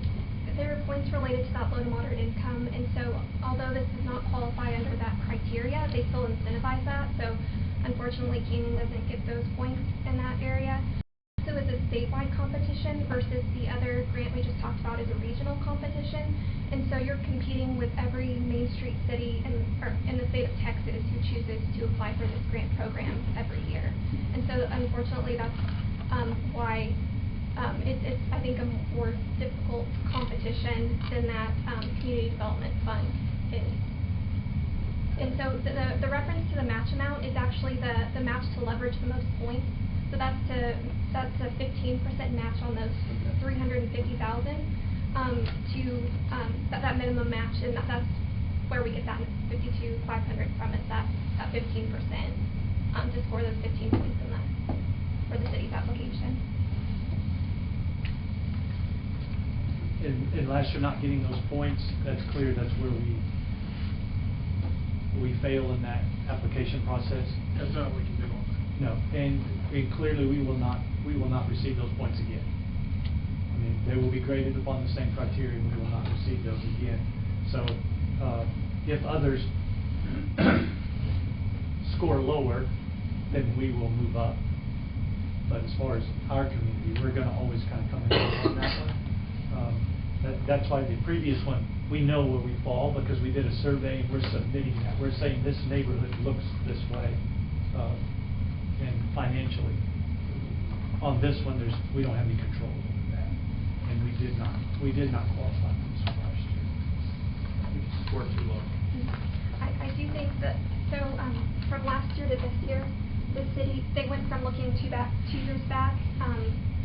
There are points related to that low to moderate income, and so although this does not qualify under that criteria, they still incentivize that. So unfortunately, Canyon doesn't get those points in that area. So it's a statewide competition versus the other grant we just talked about is a regional competition. And so you're competing with every Main Street city in the state of Texas who chooses to apply for this grant program every year. And so unfortunately, that's why it's I think, a more difficult competition than that community development fund is. And so the reference to the match amount is actually the match to leverage the most points. So that's a 15% match on those 350,000 to that minimum match, and that's where we get that 52,500 from, is that 15% to score those 15 points in that for the city's application. And last year not getting those points, that's clear, that's where we fail in that application process. That's not what we can do on that. No, and clearly we will not receive those points again. I mean, they will be graded upon the same criteria, and we will not receive those again. So, if others score lower, then we will move up. But as far as our community, we're gonna always kind of come in on that one. That's why the previous one, we know where we fall because we did a survey and we're submitting that. We're saying this neighborhood looks this way, and financially. On this one, we don't have any control over that, and we did not qualify for this one last year. We just scored too low. I do think that from last year to this year, the city, they went from looking 2 years back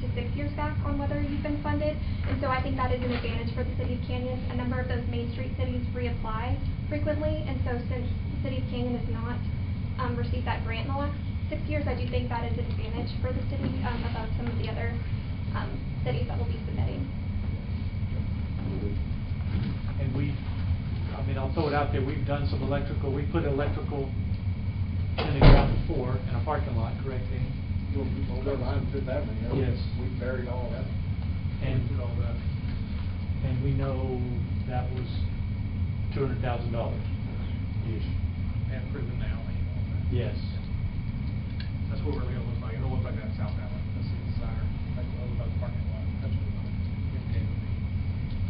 to 6 years back on whether you've been funded, and so I think that is an advantage for the city of Canyon. A number of those Main Street cities reapply frequently, and so since the city of Canyon has not received that grant in the last 6 years, I do think that is an advantage for the city above some of the other cities that will be submitting. And I'll throw it out there, we've done some electrical, we put electrical in the ground before in a parking lot, correct, Amy? Over behind Fifth Avenue. Yes. We buried all that. And we know that was $200,000 ish. And proven now, and all that. Yes. That's what we're really gonna look like. It'll look like that South Alley. That's the desire. Like over by the parking lot. That's what the game would be.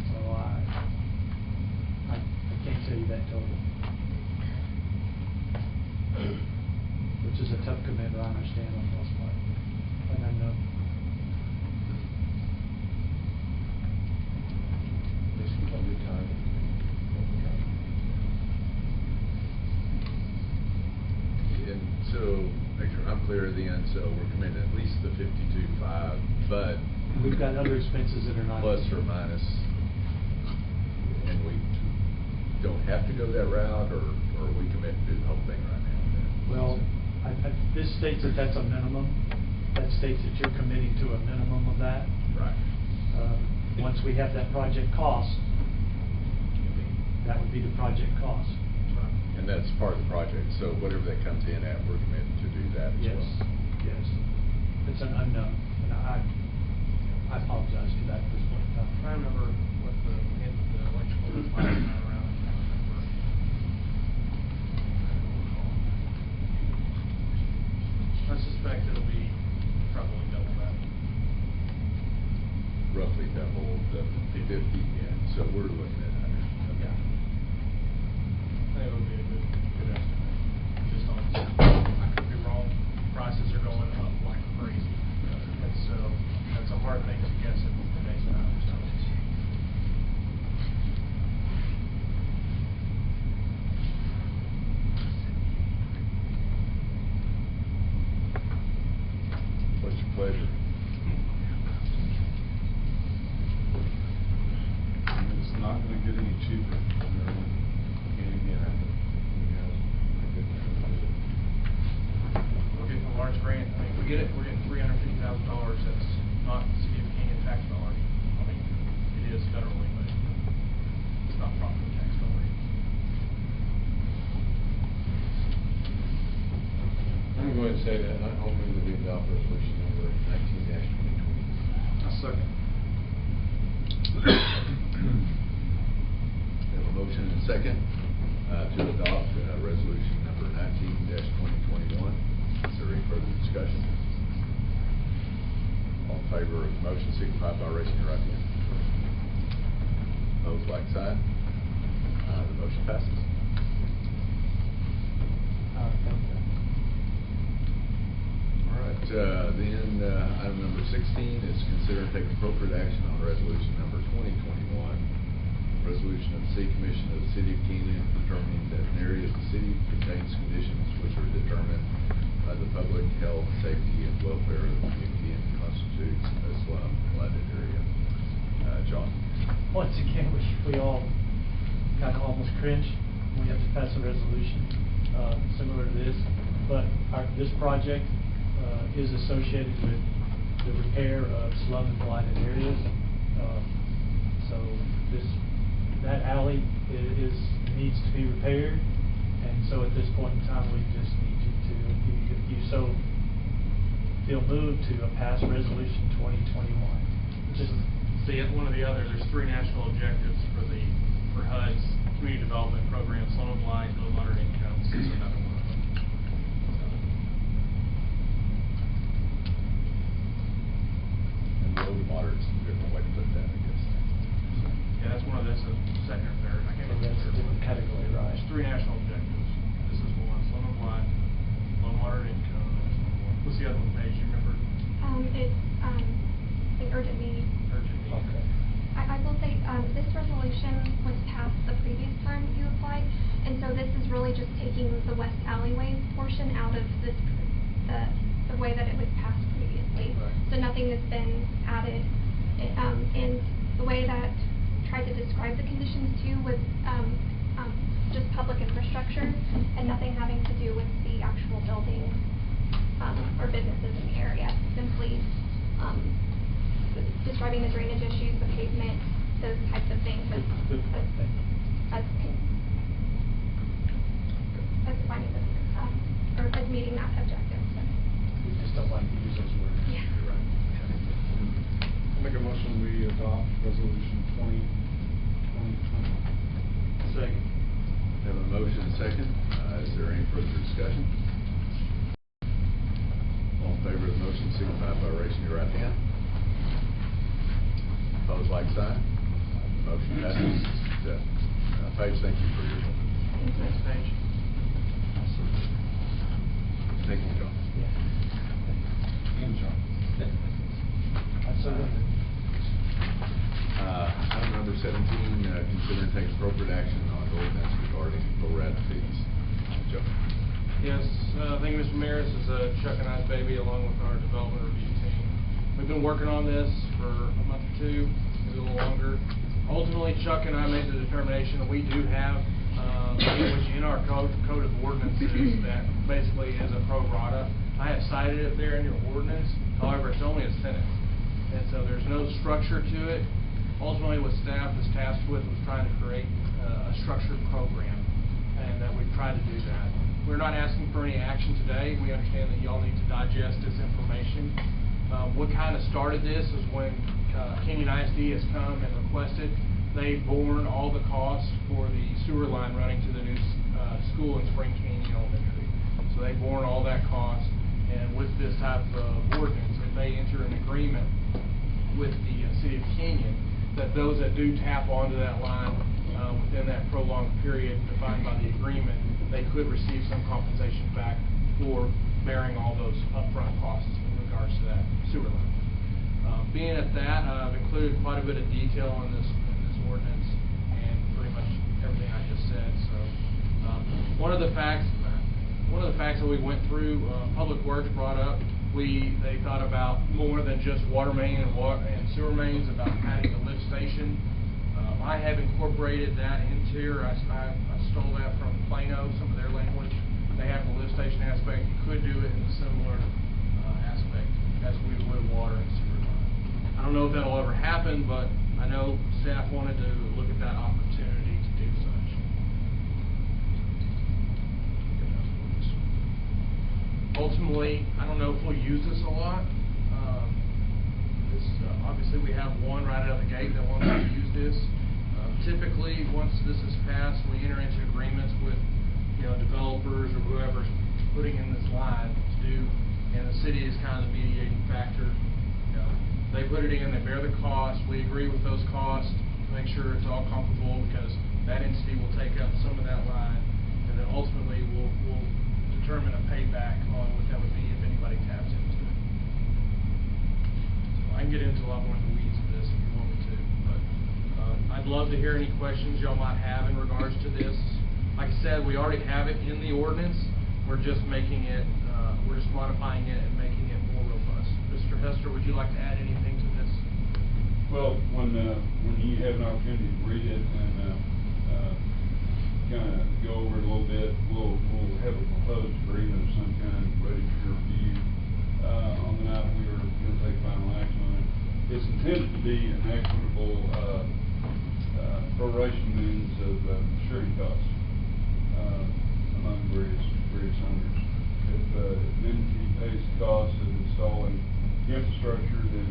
So I can't tell you that total. Which is a tough commitment, I understand on most part. And I know. This is a good time. And so, make sure I'm clear then, so we're committing at least the 52.5, but We've got other expenses that are not. plus or minus in week don't have to go that route, or are we committed to do the whole thing right now? Well, this states that that's a minimum. That states that you're committing to a minimum of that. Right. Once we have that project cost, that would be the project cost. And that's part of the project, so whatever that comes in at, we're committed to do that as Yes, well. yes. It's an unknown, and I apologize for that at this point in time. I remember what the electrical was last time around. I can't remember. I suspect it'll be probably double that. Roughly double the 50, yeah, so we're looking at 100. Okay. I think it would be a good estimate, just on, I could be wrong, prices are going up like crazy. That's a hard thing to guess in today's time, so. What's your pleasure? It's not gonna get any cheaper. We're getting a large grant, I mean, if we get it, we're getting $350,000, that's not City of Canyon tax dollars. I mean, it is federally, but it's not property tax dollars. I'm going to go ahead and say that I'll move that we adopt resolution number 19-2020. A second. We have a motion and a second to adopt resolution number 19-2021. Is there any further discussion? All in favor of the motion, signify by raising your right hand. Opposed, like sign. The motion passes. Thank you. All right, then item number 16 is consider and take appropriate action on resolution number 2021. Resolution of the City Commission of the City of Keeneland determining that an area of the city contains conditions which are determined by the public health, safety, and welfare of the community and constitutes a slum-flooded area. John? Once again, we all kind of almost cringe when we have to pass a resolution similar to this, but this project is associated with the repair of slum and blighted areas. So that alley needs to be repaired, and so at this point in time, we just need you to, if you so feel moved, to pass resolution 2021. See, one of the others, there's 3 national objectives for HUD's community development program, slum and blight, low moderate income. This is another one of them. And low to moderate's a different way to put that, I guess. Yeah, that's one of this, second or third, I can't remember. That's a different category, right? There's 3 national objectives. This is one, slum and blight, low moderate income, and this one. What's the other one, Paige, you remember? It's, like urgent need. Urgent need. Okay. I will say, this resolution was passed the previous time you applied, and so this is really just taking the west alleyways portion out of this, the way that it was passed previously. Right. So nothing has been added, and the way that tried to describe the conditions too was, just public infrastructure and nothing having to do with the actual buildings, or businesses in the area. Simply, describing the drainage issues, the pavement, those types of things as finding this, or as meeting that objective. So. We just don't like to use those words. Yeah. You're right. Make a motion, we adopt resolution 2020. Second. We have a motion and a second. Is there any further discussion? All in favor of the motion, signify by raising your right hand. Opposed, like sign. Motion passes. Paige, thank you for your. Thanks, Paige. Thank you, John. And John. Item number 17, consider and take appropriate action on ordinance regarding pro rata fees. Joe? Yes, I think Mr. Maris is Chuck and I's baby, along with our development review team. We've been working on this for a month or two, maybe a little longer. Ultimately, Chuck and I made the determination that we do have language in our code of ordinances that basically is a pro rata. I have cited it there in your ordinance, however, it's only a sentence. And so there's no structure to it. Ultimately, what staff is tasked with was trying to create a structured program, and that we've tried to do that. We're not asking for any action today. We understand that y'all need to digest this information. What kind of started this is when Canyon ISD has come and requested. They've borne all the costs for the sewer line running to the new school in Spring Canyon Elementary. So they've borne all that cost, and with this type of ordinance, if they enter an agreement with the city of Canyon, that those that do tap onto that line within that prolonged period defined by the agreement, they could receive some compensation back for bearing all those upfront costs in regards to that sewer line. Being at that, I've included quite a bit of detail in this ordinance and pretty much everything I just said. So one of the facts that we went through, Public Works brought up, they thought about more than just water main and sewer mains, about adding a lift station. I have incorporated that into here. I stole that from Plano, some of their language. They have the lift station aspect. You could do it in a similar aspect as we would water and sewer line. I don't know if that'll ever happen, but I know staff wanted to look at that opportunity to do such. Ultimately, I don't know if we'll use this a lot. Obviously, we have one right out of the gate that wants to use this. Typically, once this is passed, we enter into agreements with, developers or whoever's putting in this line to do, and the city is kind of the mediating factor. They put it in, they bear the cost. We agree with those costs to make sure it's all comparable, because that entity will take up some of that line, and then ultimately we'll determine a payback on what that would be if anybody taps into it. So I can get into a lot more in the weeds of this if you want me to, but I'd love to hear any questions y'all might have in regards to this. Like I said, we already have it in the ordinance. We're just making it, we're just modifying it and making it more robust. Mr. Hester, would you like to add anything to this? Well, when you have an opportunity to read it and kind of go over it a little bit, we'll have a proposed agreement of some kind ready for your review on the night we were going to take final action on it. It's intended to be an equitable proration means of sharing costs among various owners. If an entity pays the cost of installing infrastructure, then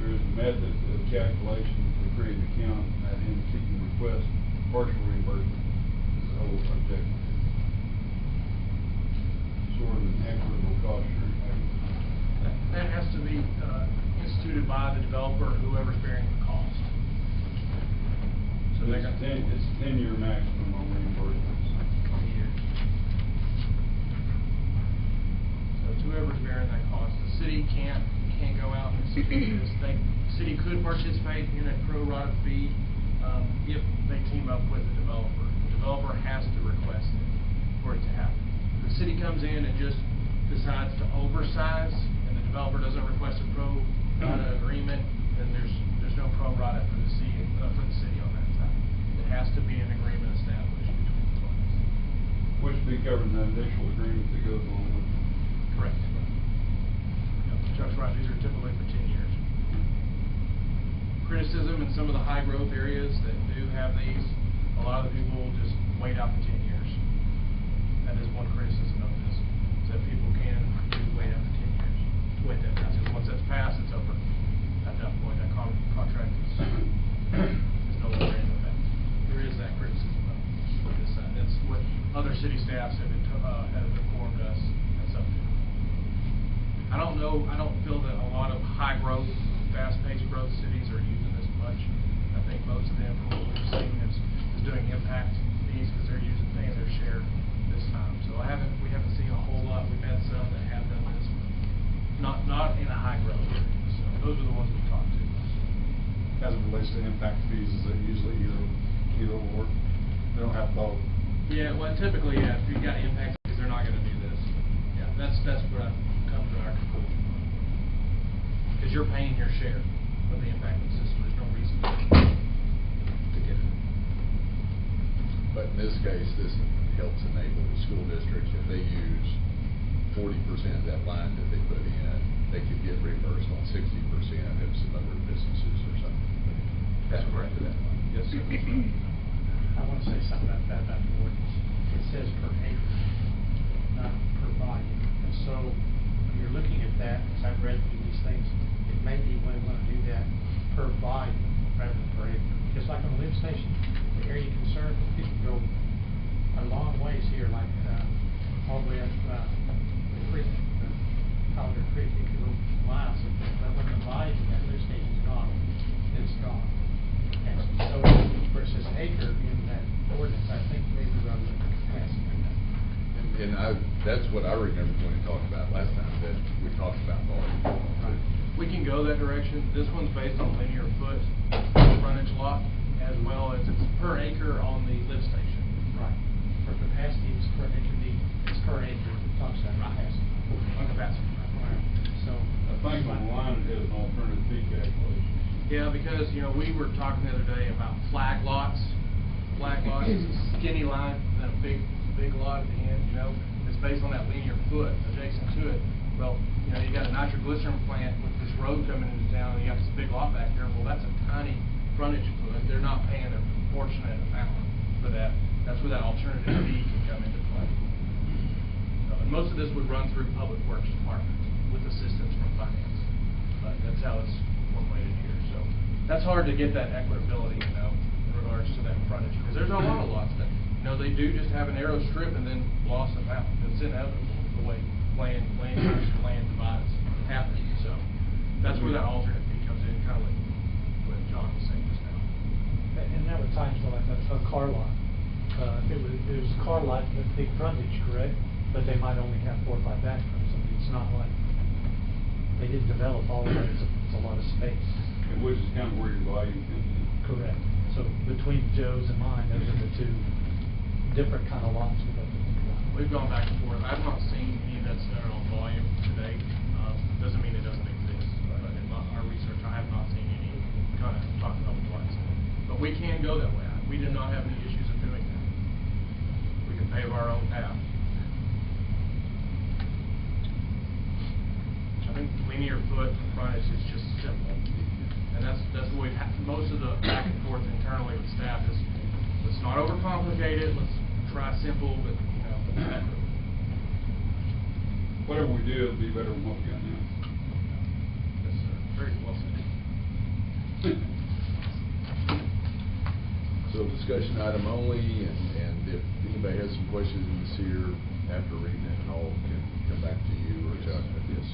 there is a method of calculation to create an account, and that entity can request partial reimbursement is the whole objective. Sort of an equitable cost sharing mechanism. That has to be instituted by the developer or whoever's bearing the cost. So it's a 10-year maximum on reimbursements. 20 years. So it's whoever's bearing that cost. The city can't go out and institute this. The city could participate in a pro rata fee if they team up with the developer. The developer has to request it for it to happen. If the city comes in and just decides to oversize, and the developer doesn't request a pro rata agreement, then there's no pro rata for the city on that side. It has to be an agreement established between the parties. Which would be covered in the initial agreement that goes along with it. Correct. Chuck's right, these are typically for 10 years. Criticism in some of the high growth areas that do have these, a lot of the people will just wait out for 10 years. That is one criticism of this, is that people can wait out for 10 years to wait that passage. Once that's passed, it's over. At that point, that contract is no longer in effect. There is that criticism of this side. That's what other city staffs have informed us at some point. I don't feel that a lot of high growth, fast-paced growth cities are using this much. I think most of them, from what we've seen, is doing impact fees because they're paying their share this time. So we haven't seen a whole lot. We've had some that have done this, not in a high growth area. So those are the ones we talked to. As it relates to impact fees, is it usually either or? They don't have both. Yeah, well, typically, yeah. If you've got impact fees, they're not going to do this. Yeah, that's what I've come to our conclusion. Because you're paying your share of the impact of the system. There's no reason to. But in this case, this helps enable the school district, if they use 40% of that line that they put in, they could get reimbursed on 60% of some other businesses or something. That's correct to that line. Yes, sir. I want to say something about that ordinance. It says per acre, not per volume. And so when you're looking at that, as I've read through these things, it may be we want to do that per volume rather than per acre. Just like on the lift station, the area concerned, it can go a long ways here, like all the way up the creek, Powder Creek, it can go miles. But when the volume of that lift station's gone, it's gone. And so versus acre in that ordinance, I think maybe we ought to look at capacity on that. And that's what I remember when we talked about last time, that we talked about volume. Right. We can go that direction. This one's based on linear foot frontage lot, as well as it's per acre on the lift station. Right. For capacity, it's per acre, it's per acre, it talks about capacity. On capacity. Right. So. I think on the line it has an alternative fee calculation. Yeah, because, you know, we were talking the other day about flag lots. Flag lots is a skinny line, and then a big lot at the end, you know. It's based on that linear foot adjacent to it. Well, you know, you got a nitroglycerin plant with this road coming into town, and you got this big lot back there. Well, that's a tiny frontage foot. They're not paying a proportionate amount for that. That's where that alternative fee can come into play. So, and most of this would run through Public Works Department with assistance from finance. But that's how it's formulated here. So that's hard to get that equitability, you know, in regards to that frontage, because there's a lot of lots that, you know, they do just have a narrow strip and then loss them out. It's inevitable the way land divides happen. So that's where that alternate fee comes in, kind of like what John was saying just now. And there were times like a car lot. It was a car lot with big frontage, correct? But they might only have 4 or 5 back rows. I mean, it's not like they didn't develop all of it. It's a lot of space. And which is kind of where your volume comes in. Correct. So between Joe's and mine, those are the two different kind of lots we have to think about. We've gone back and forth. I've not seen any that's done on volume to date. Doesn't mean it doesn't exist, but in our research, I have not seen any kind of talking about lots. But we can go that way. We do not have any issues of doing that. We can pave our own path. I think linear foot and frontage is just simple. And that's what we've had, most of the back and forth internally with staff is, let's not overcomplicate it, let's try simple, but, you know, accurate. Whatever we do, it'll be better than what we got now. Yes, sir. Very well said. So discussion item only, and if anybody has some questions here after reading it and all, can come back to you or Chuck. Yes.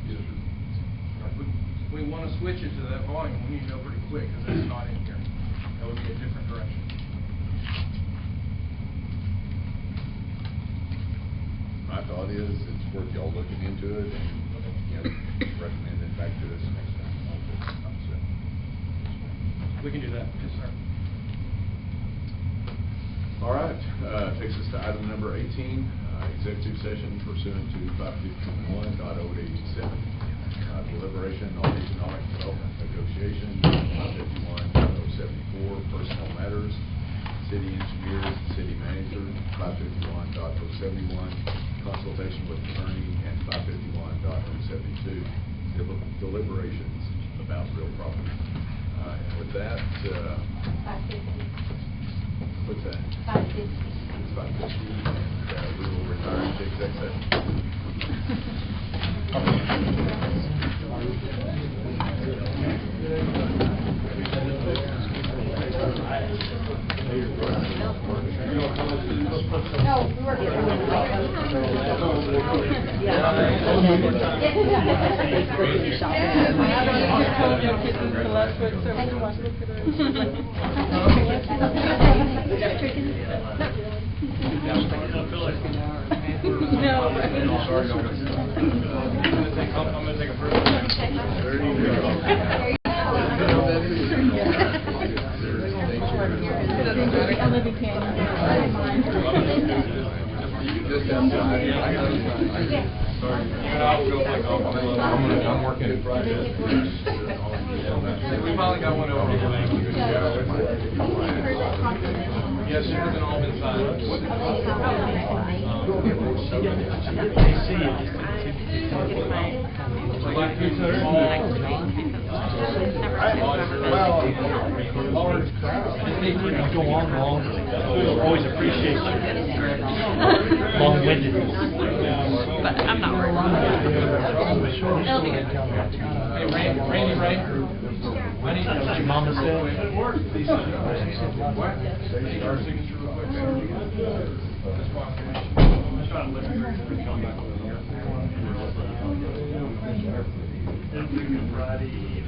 Yes, sir. We want to switch it to that volume, we need to go pretty quick, because it's not in here. That would be a different direction. My thought is, it's worth y'all looking into it and, you know, recommend it back to us next time. We can do that. Yes, sir. All right, takes us to item number 18, executive session pursuant to 551.087. Deliberation on economic development negotiations, 551.074, personnel matters, city engineer, city manager, 551.071, consultation with attorney, and 551.072, deliberations about real property. And with that, 550. what's that? 550. It's 550, and we will retire to exec session. No, we work I'm going to take a first. I'm working at Friday. We finally got one over. Yes, sir, it's all been signed. Go on longer. Always appreciate you. Long-winded. But I'm not worried. It'll be good. Hey, Randy Ray. I need What your mama said? our signature real quick. That's why I'm trying to let you come back over here. Friday.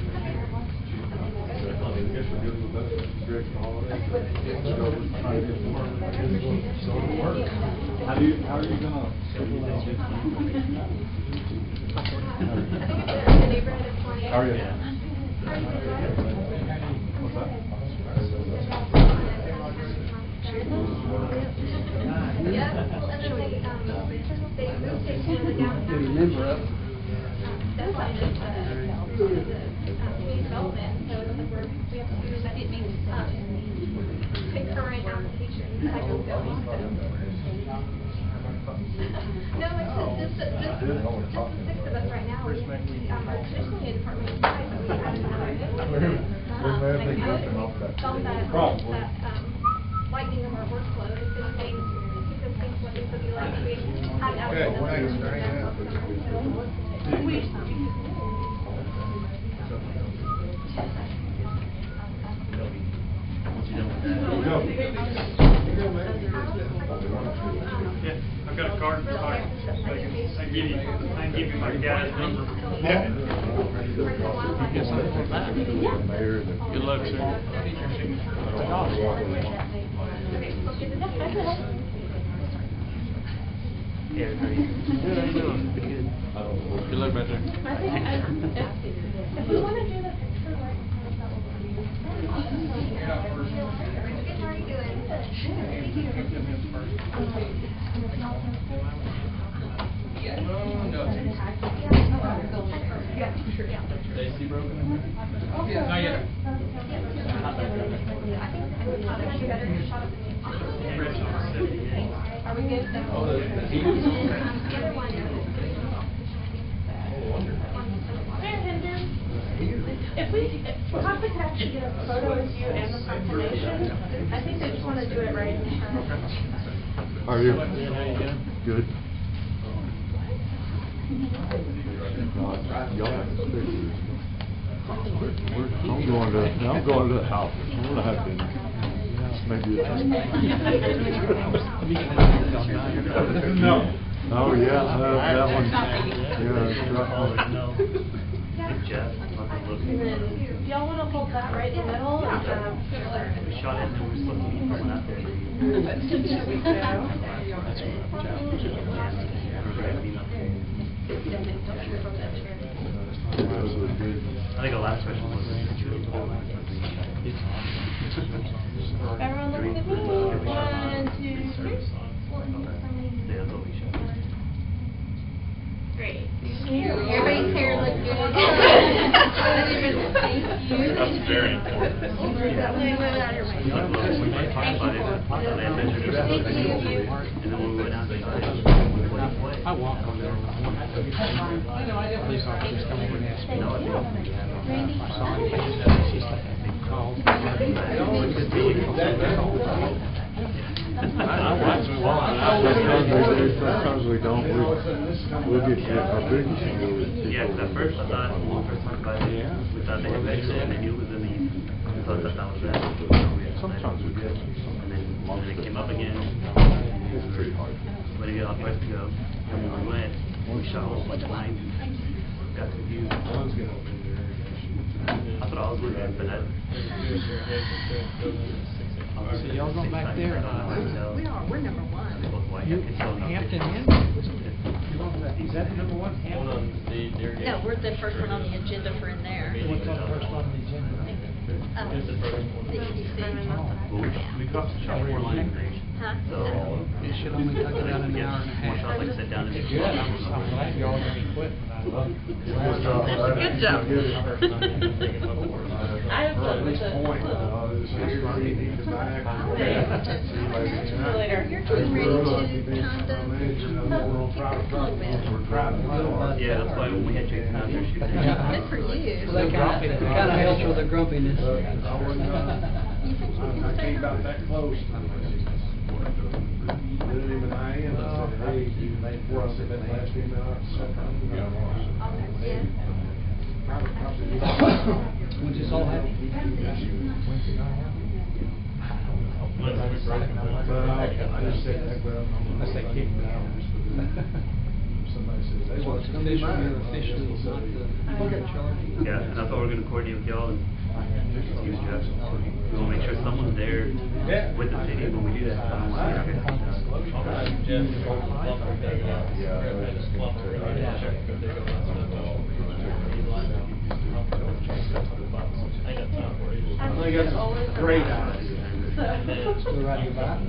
How are you gonna? How are you? What's that? Yeah, well, and then they moved it to the downtown. Remember up. That's why it's community development, so we have to do that, concurrent applications, like going, so. No, it's just six of us right now, we traditionally a department of five, but we haven't had lightening of our workflow, it's been things, to keep those things what they could be like, we had out. Yeah, I've got a card. I can give you my guy's number. Yeah. Good luck, sir. Yeah, everybody. Good, how you doing? Good. Good luck back there. I think if we want to do the picture right in front of that little view. How are you doing? Stacy broken? Not yet. I think you better get shot up in Are we good? Oh, the heat is on. The other one is. If we possibly could actually get a photo with you and the proclamation, I think they just want to do it right in front. How are you? Good. I'm going to the house. I'm going to have dinner. Maybe No. Oh, yeah, that one. Yeah, that's right. Jeff, Do y'all want to hold that right in the middle? we shot it and then we're supposed to be coming out there. I think the last question was. Everyone look at me. 1, 2, 3. Yeah, that's what we shot. Great. Everybody's hair looks good. Thank you. That's very important. We might talk about it, they measured it, and then when we went out, they said, I walk on there. Police officers come over and ask me. Sometimes we don't. We'll get our business. yeah, because at first I thought, when we first talked about it, we thought they had measured it, and they knew it was in the east. So I thought that was that. Sometimes we get. And then they came up again. It's pretty hard. When they got off first to go, and when we went, we shot a whole bunch of lines. Got confused. That's what I was looking at, but that. So y'all going back there? We are, we're number one. Hampton Inn? Is that number one? Hold on, No, we're the first one on the agenda for in there. What's on the first one on the agenda? It's the first one. the EDC. Well, we could also try 4-line integration. Huh? So. It should only take about an hour and a More half. stuff like sit down and. Good, I'm glad y'all are gonna quit, and I love it. Good job. I have fun with it. Later. You're getting ready to Yeah, that's why when we had Jason out there, she was. Good for you. So that kinda helps with the grumpiness. I came about that close. Didn't even I am. I said, hey, you made four of that last email. When's this all happen? I just said that, but unless they kick me out. Somebody says, they want to be mine. Officially, not the charge. Yeah, and I thought we were gonna coordinate with y'all and just use Jeff. We wanna make sure someone's there with the city when we do that. I don't wanna get our hands I think that's a great idea. Still riding your bike?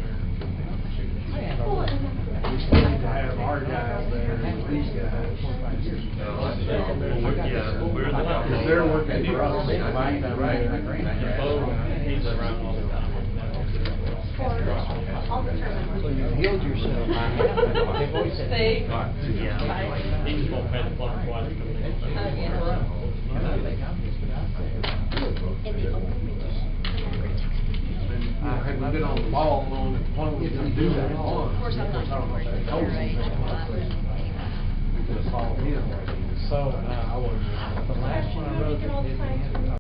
We still need to have our guys there, and these guys. Yeah, we're the. Because they're working for us. Right. He's around all the time. So you've healed yourself. They've always said. Stay. Yeah. He just won't pay the plumber twice. Had we been on the ball, knowing that the plan was gonna do that on. Of course, I'm not sure where your age, but We could have followed him. So, the last one I wrote,